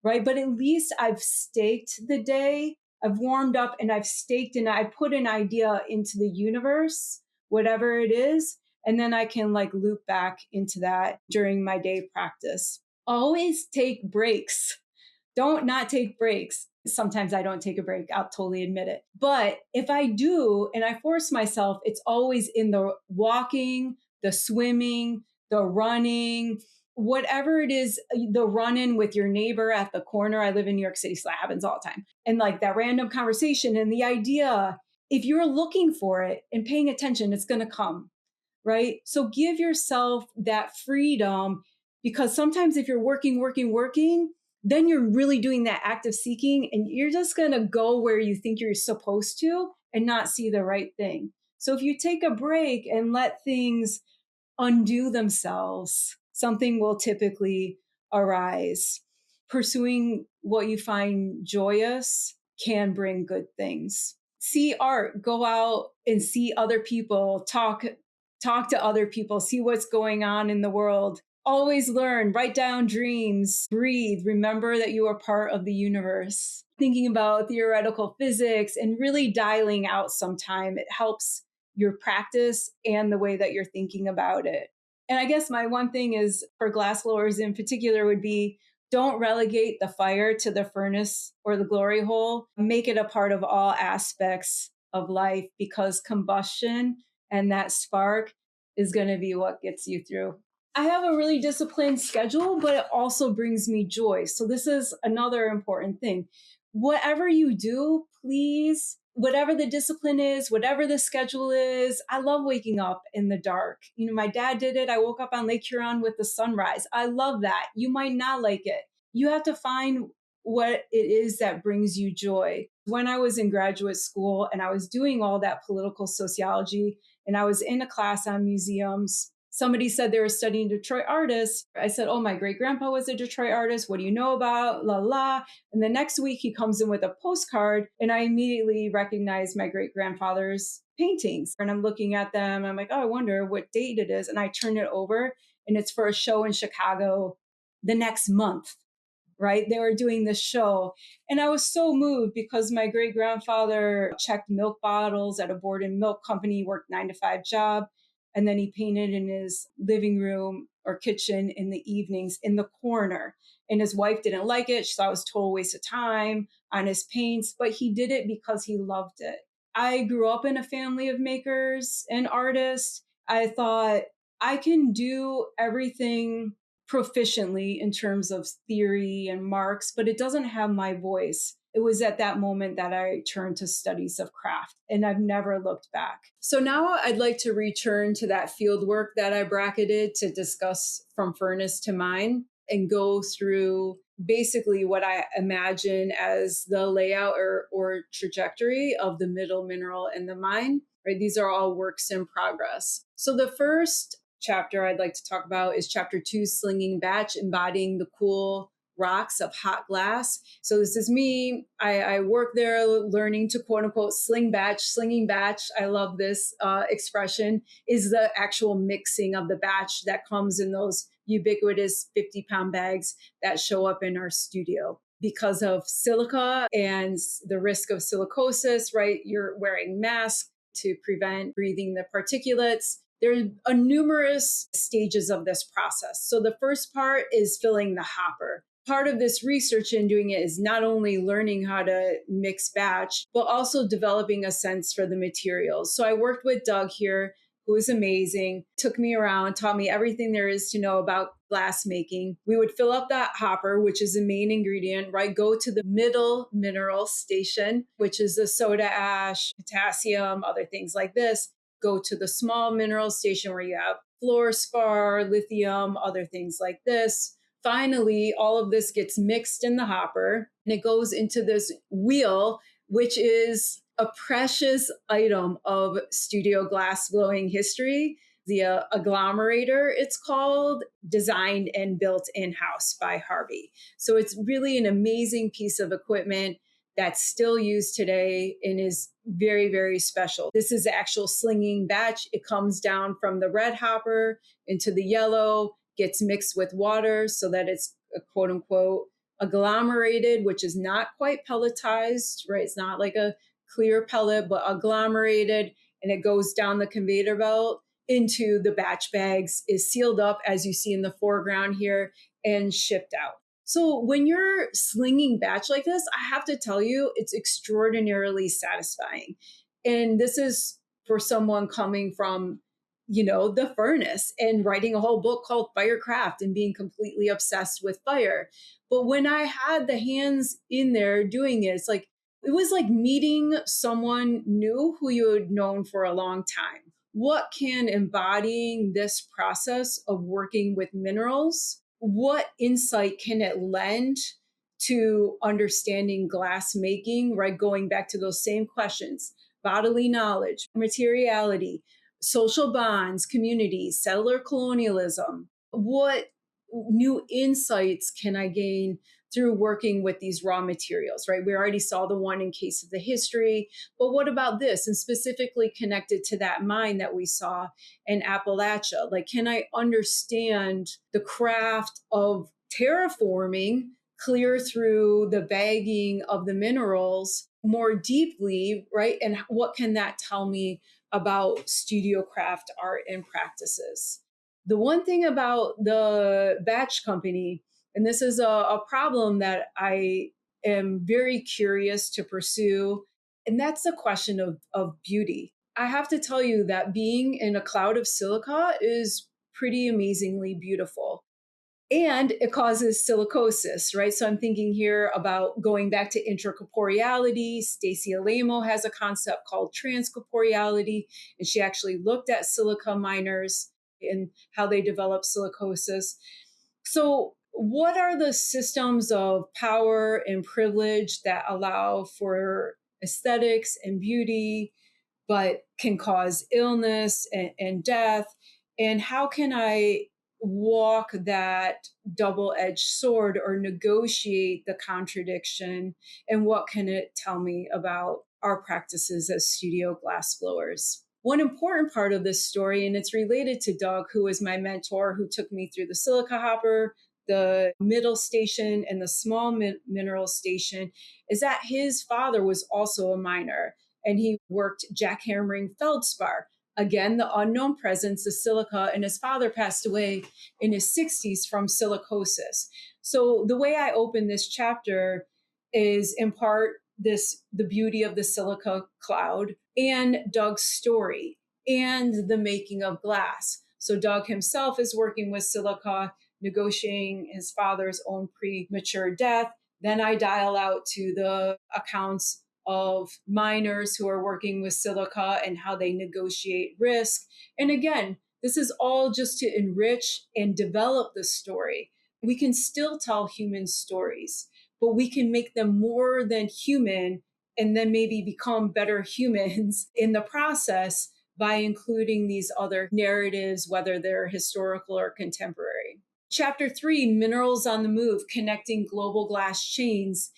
right? But at least I've staked the day. I've warmed up and I've staked and I put an idea into the universe, whatever it is. And then I can like loop back into that during my day practice. Always take breaks. Don't not take breaks. Sometimes I don't take a break. I'll totally admit it. But if I do and I force myself, it's always in the walking, the swimming, the running, whatever it is, the run-in with your neighbor at the corner. I live in New York City, so that happens all the time. And like that random conversation and the idea, if you're looking for it and paying attention, it's going to come, right? So give yourself that freedom, because sometimes if you're working, then you're really doing that active seeking and you're just going to go where you think you're supposed to and not see the right thing. So if you take a break and let things undo themselves, something will typically arise. Pursuing what you find joyous can bring good things. See art, go out and see other people, talk to other people, see what's going on in the world. Always learn, write down dreams, breathe, remember that you are part of the universe. Thinking about theoretical physics and really dialing out some time, it helps your practice and the way that you're thinking about it. And I guess my one thing is for glass blowers in particular would be don't relegate the fire to the furnace or the glory hole. Make it a part of all aspects of life, because combustion and that spark is going to be what gets you through. I have a really disciplined schedule, but it also brings me joy. So this is another important thing. Whatever you do, please, whatever the discipline is, whatever the schedule is, I love waking up in the dark. You know, my dad did it. I woke up on Lake Huron with the sunrise. I love that. You might not like it. You have to find what it is that brings you joy. When I was in graduate school and I was doing all that political sociology and I was in a class on museums, somebody said they were studying Detroit artists. I said, oh, my great grandpa was a Detroit artist. What do you know about la la? And the next week he comes in with a postcard and I immediately recognize my great grandfather's paintings. And I'm looking at them. And I'm like, oh, I wonder what date it is. And I turn it over and it's for a show in Chicago the next month. Right? They were doing this show. And I was so moved because my great grandfather checked milk bottles at a board and milk company, worked 9-to-5 job. And then he painted in his living room or kitchen in the evenings in the corner. And his wife didn't like it. She thought it was a total waste of time on his paints, but he did it because he loved it. I grew up in a family of makers and artists. I thought I can do everything proficiently in terms of theory and marks, but it doesn't have my voice. It was at that moment that I turned to studies of craft, and I've never looked back. So now I'd like to return to that field work that I bracketed to discuss from furnace to mine and go through basically what I imagine as the layout or trajectory of the middle mineral and the mine. Right? These are all works in progress. So the first chapter I'd like to talk about is chapter 2, Slinging Batch, embodying the cool rocks of hot glass. So this is me. I work there learning to quote unquote sling batch, slinging batch. I love this expression, is the actual mixing of the batch that comes in those ubiquitous 50-pound bags that show up in our studio. Because of silica and the risk of silicosis, right? You're wearing masks to prevent breathing the particulates. There are numerous stages of this process. So the first part is filling the hopper. Part of this research in doing it is not only learning how to mix batch, but also developing a sense for the materials. So I worked with Doug here, who is amazing, took me around, taught me everything there is to know about glass making. We would fill up that hopper, which is the main ingredient, right? Go to the middle mineral station, which is the soda ash, potassium, other things like this. Go to the small mineral station where you have fluorspar, lithium, other things like this. Finally, all of this gets mixed in the hopper and it goes into this wheel, which is a precious item of studio glass blowing history. The agglomerator, it's called, designed and built in-house by Harvey. So it's really an amazing piece of equipment that's still used today and is very, very special. This is the actual slinging batch. It comes down from the red hopper into the yellow, gets mixed with water so that it's a quote unquote agglomerated, which is not quite pelletized, right? It's not like a clear pellet, but agglomerated, and it goes down the conveyor belt into the batch bags, is sealed up as you see in the foreground here, and shipped out. So when you're slinging batch like this, I have to tell you, it's extraordinarily satisfying. And this is for someone coming from, the furnace and writing a whole book called Firecraft and being completely obsessed with fire. But when I had the hands in there doing it, it was like meeting someone new who you had known for a long time. What can embodying this process of working with minerals, what insight can it lend to understanding glass making, right? Going back to those same questions, bodily knowledge, materiality, social bonds, communities, settler colonialism. What new insights can I gain through working with these raw materials, right? We already saw the one in case of the history, but what about this? And specifically connected to that mine that we saw in Appalachia, like, can I understand the craft of terraforming clear through the bagging of the minerals more deeply, right? And what can that tell me about studio craft art and practices? The one thing about the batch company, and this is a problem that I am very curious to pursue, and that's the question of beauty. I have to tell you that being in a cloud of silica is pretty amazingly beautiful. And it causes silicosis, right? So I'm thinking here about going back to intracorporeality. Stacey Alamo has a concept called transcorporeality, and she actually looked at silica miners and how they develop silicosis. So what are the systems of power and privilege that allow for aesthetics and beauty, but can cause illness and death? And how can I walk that double-edged sword or negotiate the contradiction? And what can it tell me about our practices as studio glass blowers? One important part of this story, and it's related to Doug, who was my mentor, who took me through the silica hopper, the middle station, and the small mineral station, is that his father was also a miner, and he worked jackhammering feldspar. Again, the unknown presence of silica, and his father passed away in his 60s from silicosis. So the way I open this chapter is in part the beauty of the silica cloud and Doug's story and the making of glass. So Doug himself is working with silica, negotiating his father's own premature death, Then I dial out to the accounts of miners who are working with silica and how they negotiate risk. And again, this is all just to enrich and develop the story. We can still tell human stories, but we can make them more than human and then maybe become better humans in the process by including these other narratives, whether they're historical or contemporary. Chapter 3, Minerals on the Move, Connecting Global Glass Chains,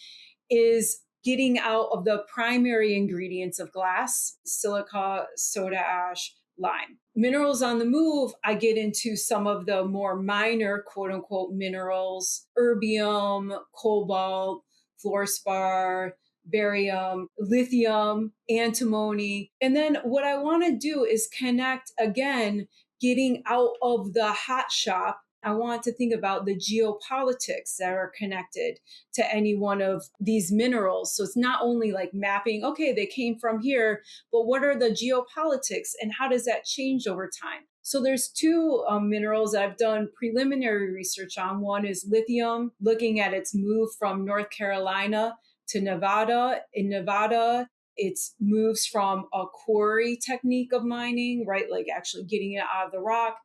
is getting out of the primary ingredients of glass: silica, soda ash, lime. Minerals on the Move, I get into some of the more minor, quote unquote, minerals: erbium, cobalt, fluorspar, barium, lithium, antimony. And then what I want to do is connect again, getting out of the hot shop. I want to think about the geopolitics that are connected to any one of these minerals. So it's not only like mapping, okay, they came from here, but what are the geopolitics and how does that change over time? So there's two minerals that I've done preliminary research on. One is lithium, looking at its move from North Carolina to Nevada. In Nevada, it moves from a quarry technique of mining, right? Like actually getting it out of the rock,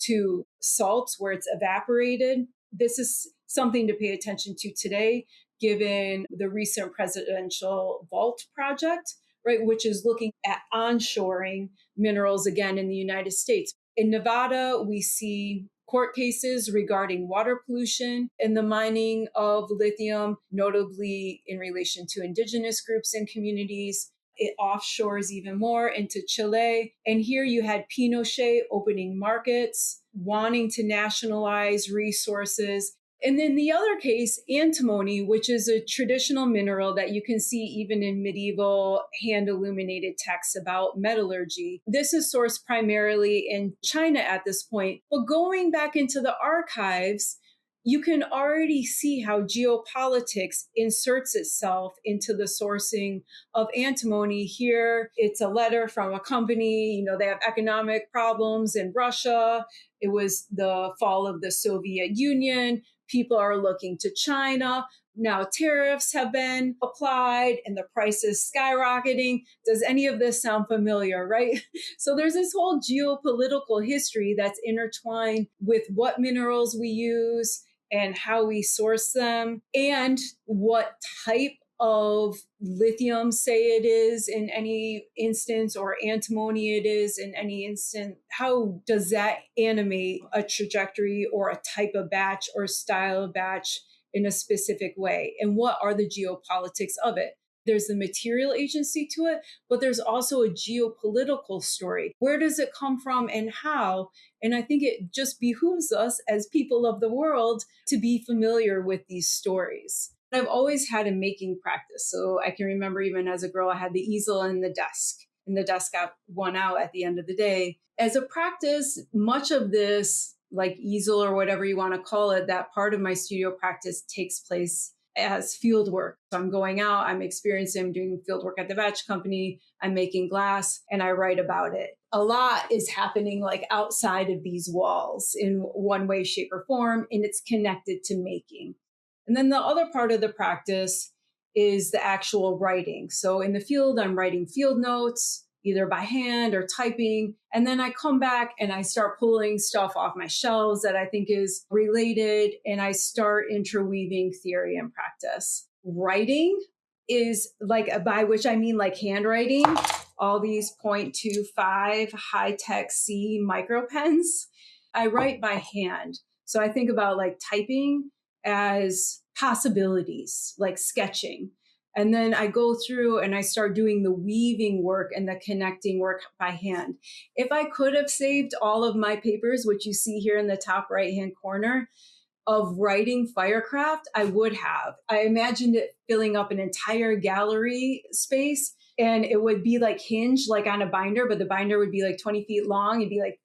to salts where it's evaporated. This is something to pay attention to today, given the recent presidential vault project, right? Which is looking at onshoring minerals again in the United States. In Nevada, we see court cases regarding water pollution and the mining of lithium, notably in relation to indigenous groups and communities. It offshores even more into Chile. And here you had Pinochet opening markets, wanting to nationalize resources. And then the other case, antimony, which is a traditional mineral that you can see even in medieval hand illuminated texts about metallurgy. This is sourced primarily in China at this point. But going back into the archives, you can already see how geopolitics inserts itself into the sourcing of antimony. Here, it's a letter from a company, they have economic problems in Russia. It was the fall of the Soviet Union. People are looking to China. Now tariffs have been applied and the price is skyrocketing. Does any of this sound familiar, right? So there's this whole geopolitical history that's intertwined with what minerals we use and how we source them and what type of lithium, say it is in any instance, or antimony it is in any instance. How does that animate a trajectory or a type of batch or style of batch in a specific way? And what are the geopolitics of it? There's the material agency to it, but there's also a geopolitical story. Where does it come from and how? And I think it just behooves us as people of the world to be familiar with these stories. I've always had a making practice. So I can remember even as a girl, I had the easel and the desk got worn out at the end of the day. As a practice, much of this, like easel or whatever you want to call it, that part of my studio practice takes place as field work. So I'm going out, I'm experiencing, I'm doing field work at the batch company, I'm making glass, and I write about it. A lot is happening like outside of these walls in one way, shape, or form, and it's connected to making. And then the other part of the practice is the actual writing. So in the field, I'm writing field notes, either by hand or typing. And then I come back and I start pulling stuff off my shelves that I think is related. And I start interweaving theory and practice. Writing is like, by which I mean like handwriting, all these 0.25 high-tech C micro pens. I write by hand. So I think about like typing as possibilities, like sketching. And then I go through and I start doing the weaving work and the connecting work by hand. If I could have saved all of my papers, which you see here in the top right-hand corner, of writing Firecraft, I would have. I imagined it filling up an entire gallery space, and it would be like hinged, like on a binder, but the binder would be like 20 feet long. It'd be like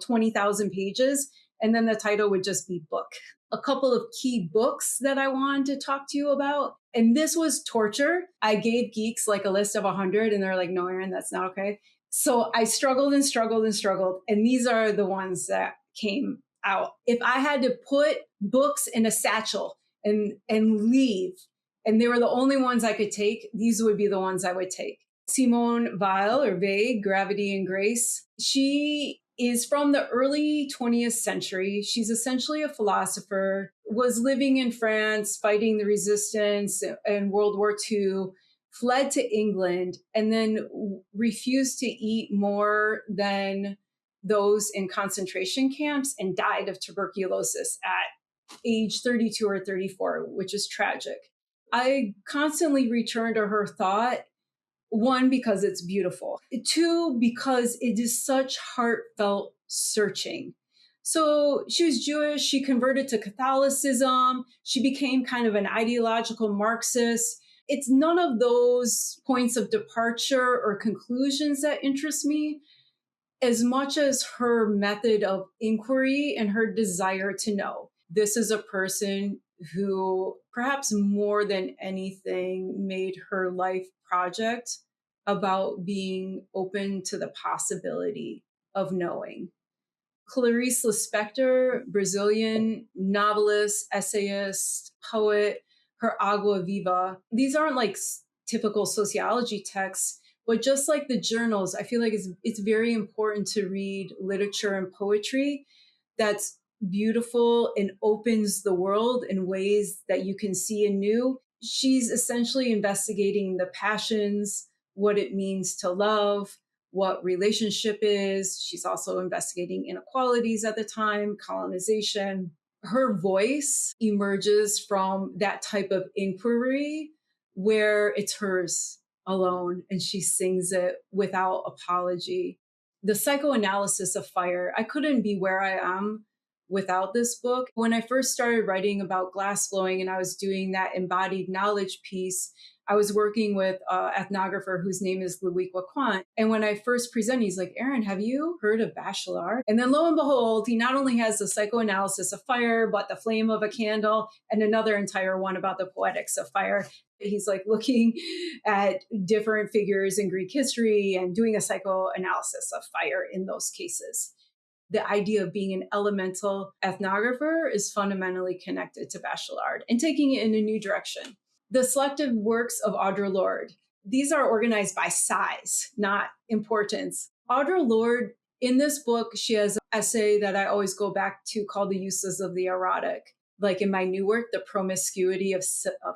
20,000 pages. And then the title would just be book. A couple of key books that I wanted to talk to you about. And this was torture. I gave GEEX like a list of 100 and they're like, no, Erin, that's not okay. So I struggled and struggled and struggled. And these are the ones that came out. If I had to put books in a satchel and leave. And they were the only ones I could take. These would be the ones I would take. Simone Weil, or Weil, Gravity and Grace. She is from the early 20th century. She's essentially a philosopher, was living in France, fighting the resistance in World War II, fled to England, and then refused to eat more than those in concentration camps and died of tuberculosis at age 32 or 34, which is tragic. I constantly return to her thought. One, because it's beautiful. Two, because it is such heartfelt searching. So she was Jewish. She converted to Catholicism. She became kind of an ideological Marxist. It's none of those points of departure or conclusions that interest me as much as her method of inquiry and her desire to know. This is a person who, perhaps more than anything, made her life project about being open to the possibility of knowing. Clarice Lispector, Brazilian novelist, essayist, poet, her Agua Viva. These aren't like typical sociology texts, but just like the journals, I feel like it's very important to read literature and poetry that's beautiful and opens the world in ways that you can see anew. She's essentially investigating the passions, what it means to love, what relationship is. She's also investigating inequalities at the time, colonization. Her voice emerges from that type of inquiry where it's hers alone and she sings it without apology. The psychoanalysis of fire, I couldn't be where I am without this book. When I first started writing about glass blowing and I was doing that embodied knowledge piece, I was working with an ethnographer whose name is Louis Quant. And when I first presented, he's like, Erin, have you heard of Bachelard? And then lo and behold, he not only has the psychoanalysis of fire, but the flame of a candle and another entire one about the poetics of fire. He's like looking at different figures in Greek history and doing a psychoanalysis of fire in those cases. The idea of being an elemental ethnographer is fundamentally connected to Bachelard and taking it in a new direction. The selective works of Audre Lorde. These are organized by size, not importance. Audre Lorde, in this book, she has an essay that I always go back to called The Uses of the Erotic. Like in my new work, The Promiscuity of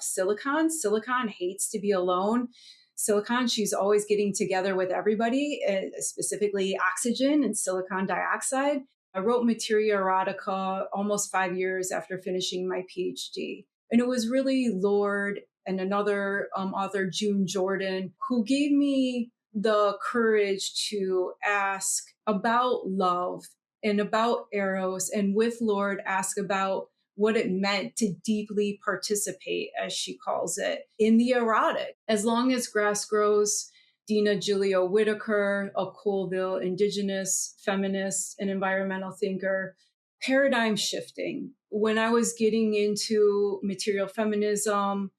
Silicon. Silicon hates to be alone. Silicon, she's always getting together with everybody, specifically oxygen and silicon dioxide. I wrote Materia Erotica almost 5 years after finishing my PhD. And it was really Lorde and another author, June Jordan, who gave me the courage to ask about love and about Eros, and with Lorde ask about what it meant to deeply participate, as she calls it, in the erotic. As Long as Grass Grows, Dina Julio Whitaker, a Colville indigenous feminist and environmental thinker. Paradigm shifting. When I was getting into material feminism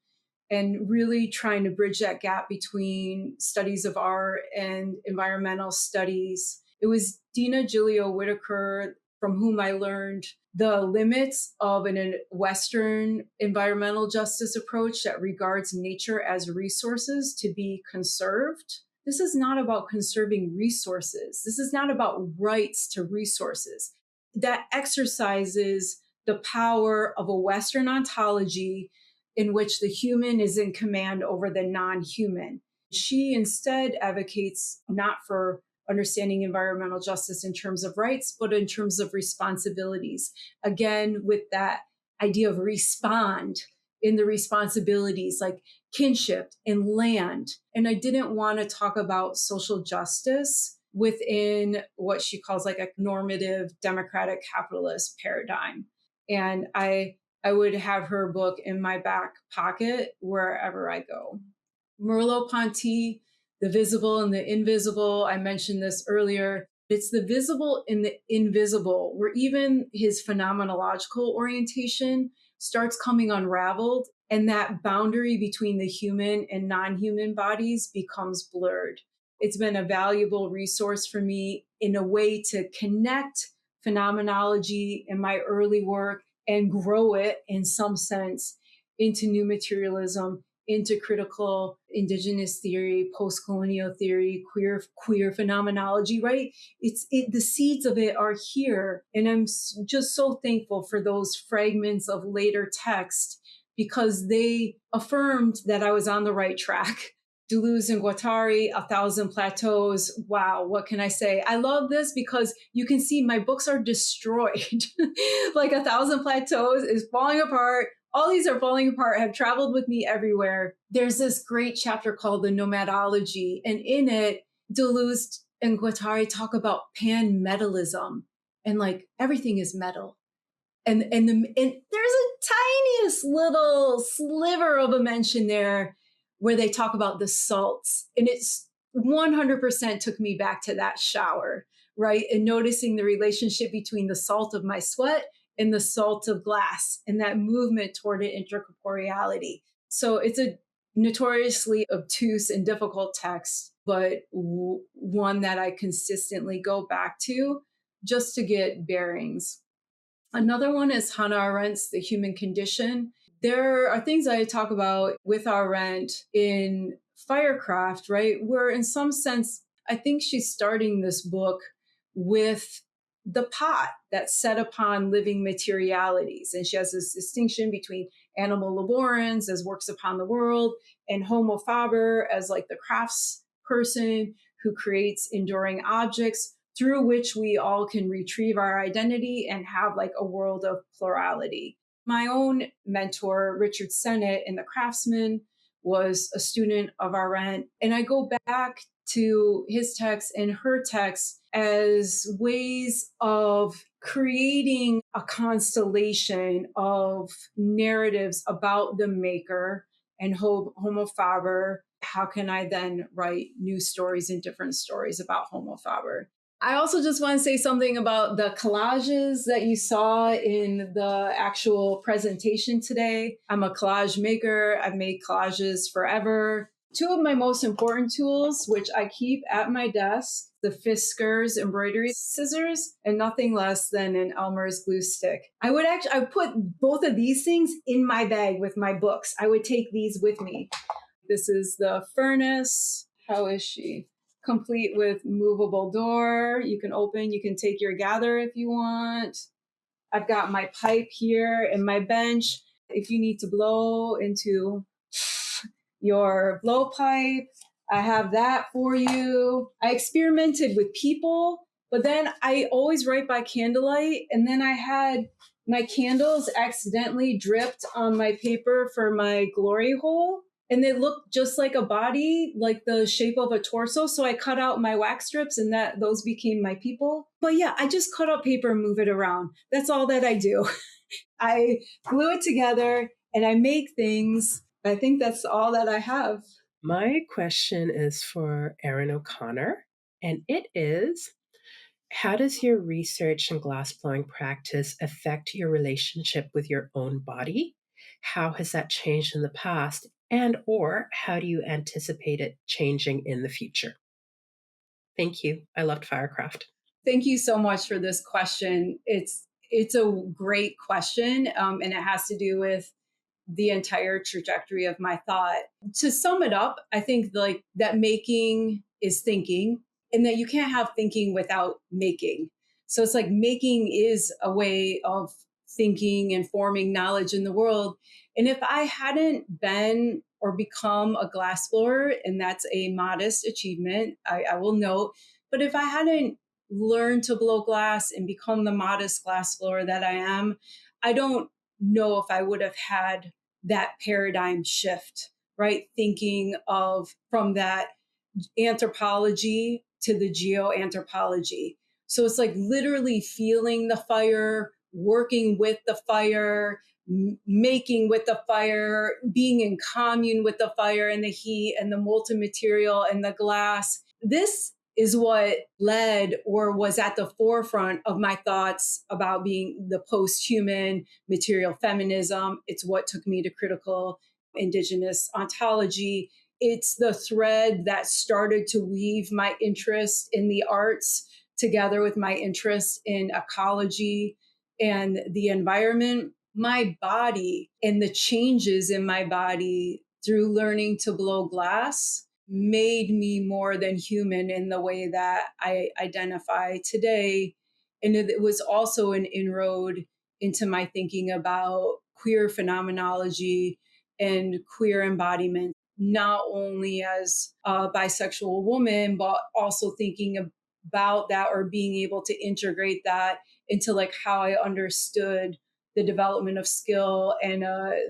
and really trying to bridge that gap between studies of art and environmental studies, it was Dina Julio Whitaker from whom I learned the limits of a Western environmental justice approach that regards nature as resources to be conserved. This is not about conserving resources. This is not about rights to resources. That exercises the power of a Western ontology in which the human is in command over the non-human. She instead advocates not for understanding environmental justice in terms of rights, but in terms of responsibilities. Again, with that idea of respond in the responsibilities like kinship and land. And I didn't want to talk about social justice within what she calls like a normative democratic capitalist paradigm. And I would have her book in my back pocket wherever I go. Merleau-Ponty, The Visible and the Invisible. I mentioned this earlier. It's the visible and the invisible, where even his phenomenological orientation starts coming unraveled, and that boundary between the human and non-human bodies becomes blurred. It's been a valuable resource for me in a way to connect phenomenology in my early work and grow it in some sense into new materialism, into critical indigenous theory, post-colonial theory, queer phenomenology, right? The seeds of it are here. And I'm just so thankful for those fragments of later text because they affirmed that I was on the right track. Deleuze and Guattari, A Thousand Plateaus. Wow, what can I say? I love this because you can see my books are destroyed. Like A Thousand Plateaus is falling apart. All these are falling apart, have traveled with me everywhere. There's this great chapter called The Nomadology, and in it, Deleuze and Guattari talk about pan-metalism, and like everything is metal. And there's a tiniest little sliver of a mention there where they talk about the salts, and it's 100% took me back to that shower, right? And noticing the relationship between the salt of my sweat and the salt of glass and that movement toward an intercorporeality. So it's a notoriously obtuse and difficult text, but one that I consistently go back to just to get bearings. Another one is Hannah Arendt's The Human Condition. There are things I talk about with Arendt in Firecraft, right? Where in some sense, I think she's starting this book with the pot that's set upon living materialities. And she has this distinction between animal laborans as works upon the world and homo faber as like the crafts person who creates enduring objects through which we all can retrieve our identity and have like a world of plurality. My own mentor, Richard Sennett in The Craftsman, was a student of Arendt. And I go back to his text and her text as ways of creating a constellation of narratives about the maker and homo faber. How can I then write new stories and different stories about homo faber? I also just want to say something about the collages that you saw in the actual presentation today. I'm a collage maker. I've made collages forever. Two of my most important tools, which I keep at my desk, the Fiskars embroidery scissors and nothing less than an Elmer's glue stick. I would put both of these things in my bag with my books. I would take these with me. This is the furnace. How is she? Complete with movable door. You can open, you can take your gather if you want. I've got my pipe here and my bench. If you need to blow into your blowpipe, I have that for you. I experimented with people, but then I always write by candlelight. And then I had my candles accidentally dripped on my paper for my glory hole. And they looked just like a body, like the shape of a torso. So I cut out my wax strips and those became my people. But yeah, I just cut out paper and move it around. That's all that I do. I glue it together and I make things. I think that's all that I have. My question is for Erin O'Connor, and it is, how does your research and glassblowing practice affect your relationship with your own body? How has that changed in the past? And or how do you anticipate it changing in the future? Thank you. I loved Firecraft. Thank you so much for this question. It's a great question, and it has to do with the entire trajectory of my thought. To sum it up, I think like that making is thinking, and that you can't have thinking without making. So it's like making is a way of thinking and forming knowledge in the world. And if I hadn't been or become a glassblower, and that's a modest achievement, I will note, but if I hadn't learned to blow glass and become the modest glassblower that I am, I don't know if I would have had that paradigm shift, right? Thinking of from that anthropology to the geoanthropology. So it's like literally feeling the fire, working with the fire, making with the fire, being in commune with the fire and the heat and the molten material and the glass. This is what led or was at the forefront of my thoughts about being the post-human material feminism. It's what took me to critical indigenous ontology. It's the thread that started to weave my interest in the arts together with my interest in ecology and the environment. my body and the changes in my body through learning to blow glass made me more than human in the way that I identify today. And it was also an inroad into my thinking about queer phenomenology and queer embodiment, not only as a bisexual woman, but also thinking about that or being able to integrate that into like how I understood the development of skill and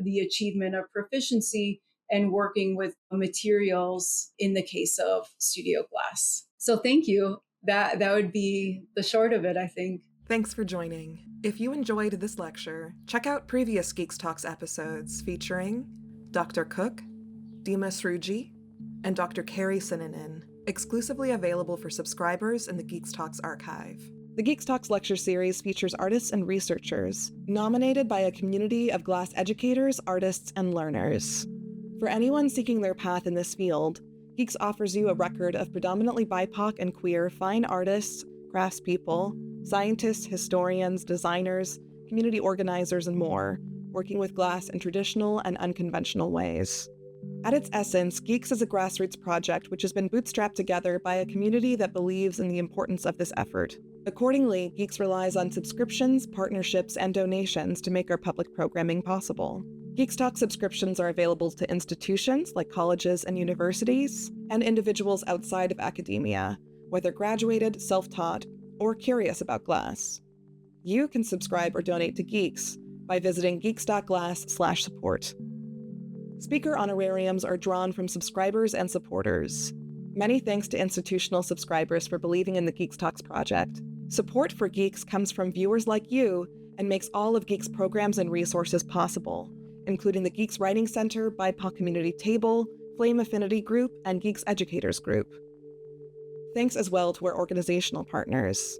the achievement of proficiency and working with materials in the case of studio glass. So thank you. That would be the short of it, I think. Thanks for joining. If you enjoyed this lecture, check out previous Geeks Talks episodes featuring Dr. Cook, Dima Sruji, and Dr. Carrie Sinanen, exclusively available for subscribers in the Geeks Talks archive. The Geeks Talks lecture series features artists and researchers, nominated by a community of glass educators, artists, and learners. For anyone seeking their path in this field, Geeks offers you a record of predominantly BIPOC and queer fine artists, craftspeople, scientists, historians, designers, community organizers, and more, working with glass in traditional and unconventional ways. At its essence, GEEX is a grassroots project which has been bootstrapped together by a community that believes in the importance of this effort. Accordingly, GEEX relies on subscriptions, partnerships, and donations to make our public programming possible. GEEX Talk subscriptions are available to institutions like colleges and universities, and individuals outside of academia, whether graduated, self-taught, or curious about glass. You can subscribe or donate to GEEX by visiting geeks.glass/support. Speaker honorariums are drawn from subscribers and supporters. Many thanks to institutional subscribers for believing in the Geeks Talks project. Support for GEEX comes from viewers like you and makes all of GEEX programs and resources possible, including the GEEX Writing Center, BIPOC Community Table, Flame Affinity Group, and GEEX Educators Group. Thanks as well to our organizational partners.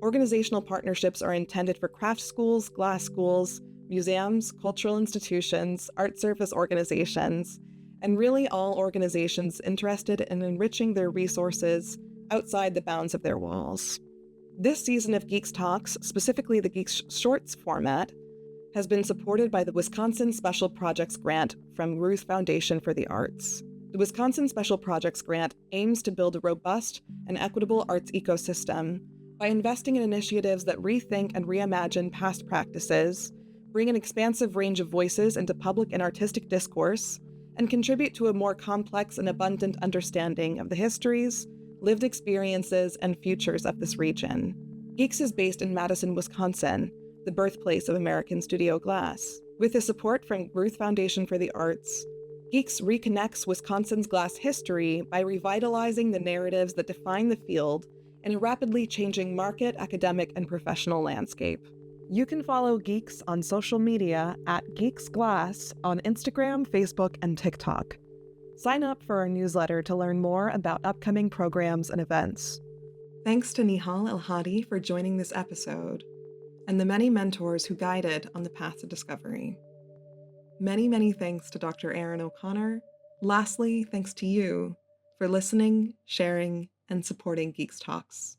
Organizational partnerships are intended for craft schools, glass schools, museums, cultural institutions, art service organizations, and really all organizations interested in enriching their resources outside the bounds of their walls. This season of Geeks Talks, specifically the Geeks Shorts format, has been supported by the Wisconsin Special Projects Grant from Ruth Foundation for the Arts. The Wisconsin Special Projects Grant aims to build a robust and equitable arts ecosystem by investing in initiatives that rethink and reimagine past practices, bring an expansive range of voices into public and artistic discourse, and contribute to a more complex and abundant understanding of the histories, lived experiences, and futures of this region. GEEX is based in Madison, Wisconsin, the birthplace of American studio glass. With the support from Ruth Foundation for the Arts, GEEX reconnects Wisconsin's glass history by revitalizing the narratives that define the field in a rapidly changing market, academic, and professional landscape. You can follow GEEX on social media at GeeksGlass on Instagram, Facebook, and TikTok. Sign up for our newsletter to learn more about upcoming programs and events. Thanks to Nehal El-Hadi for joining this episode, and the many mentors who guided on the path to discovery. Many, many thanks to Dr. Erin O'Connor. Lastly, thanks to you for listening, sharing, and supporting Geeks Talks.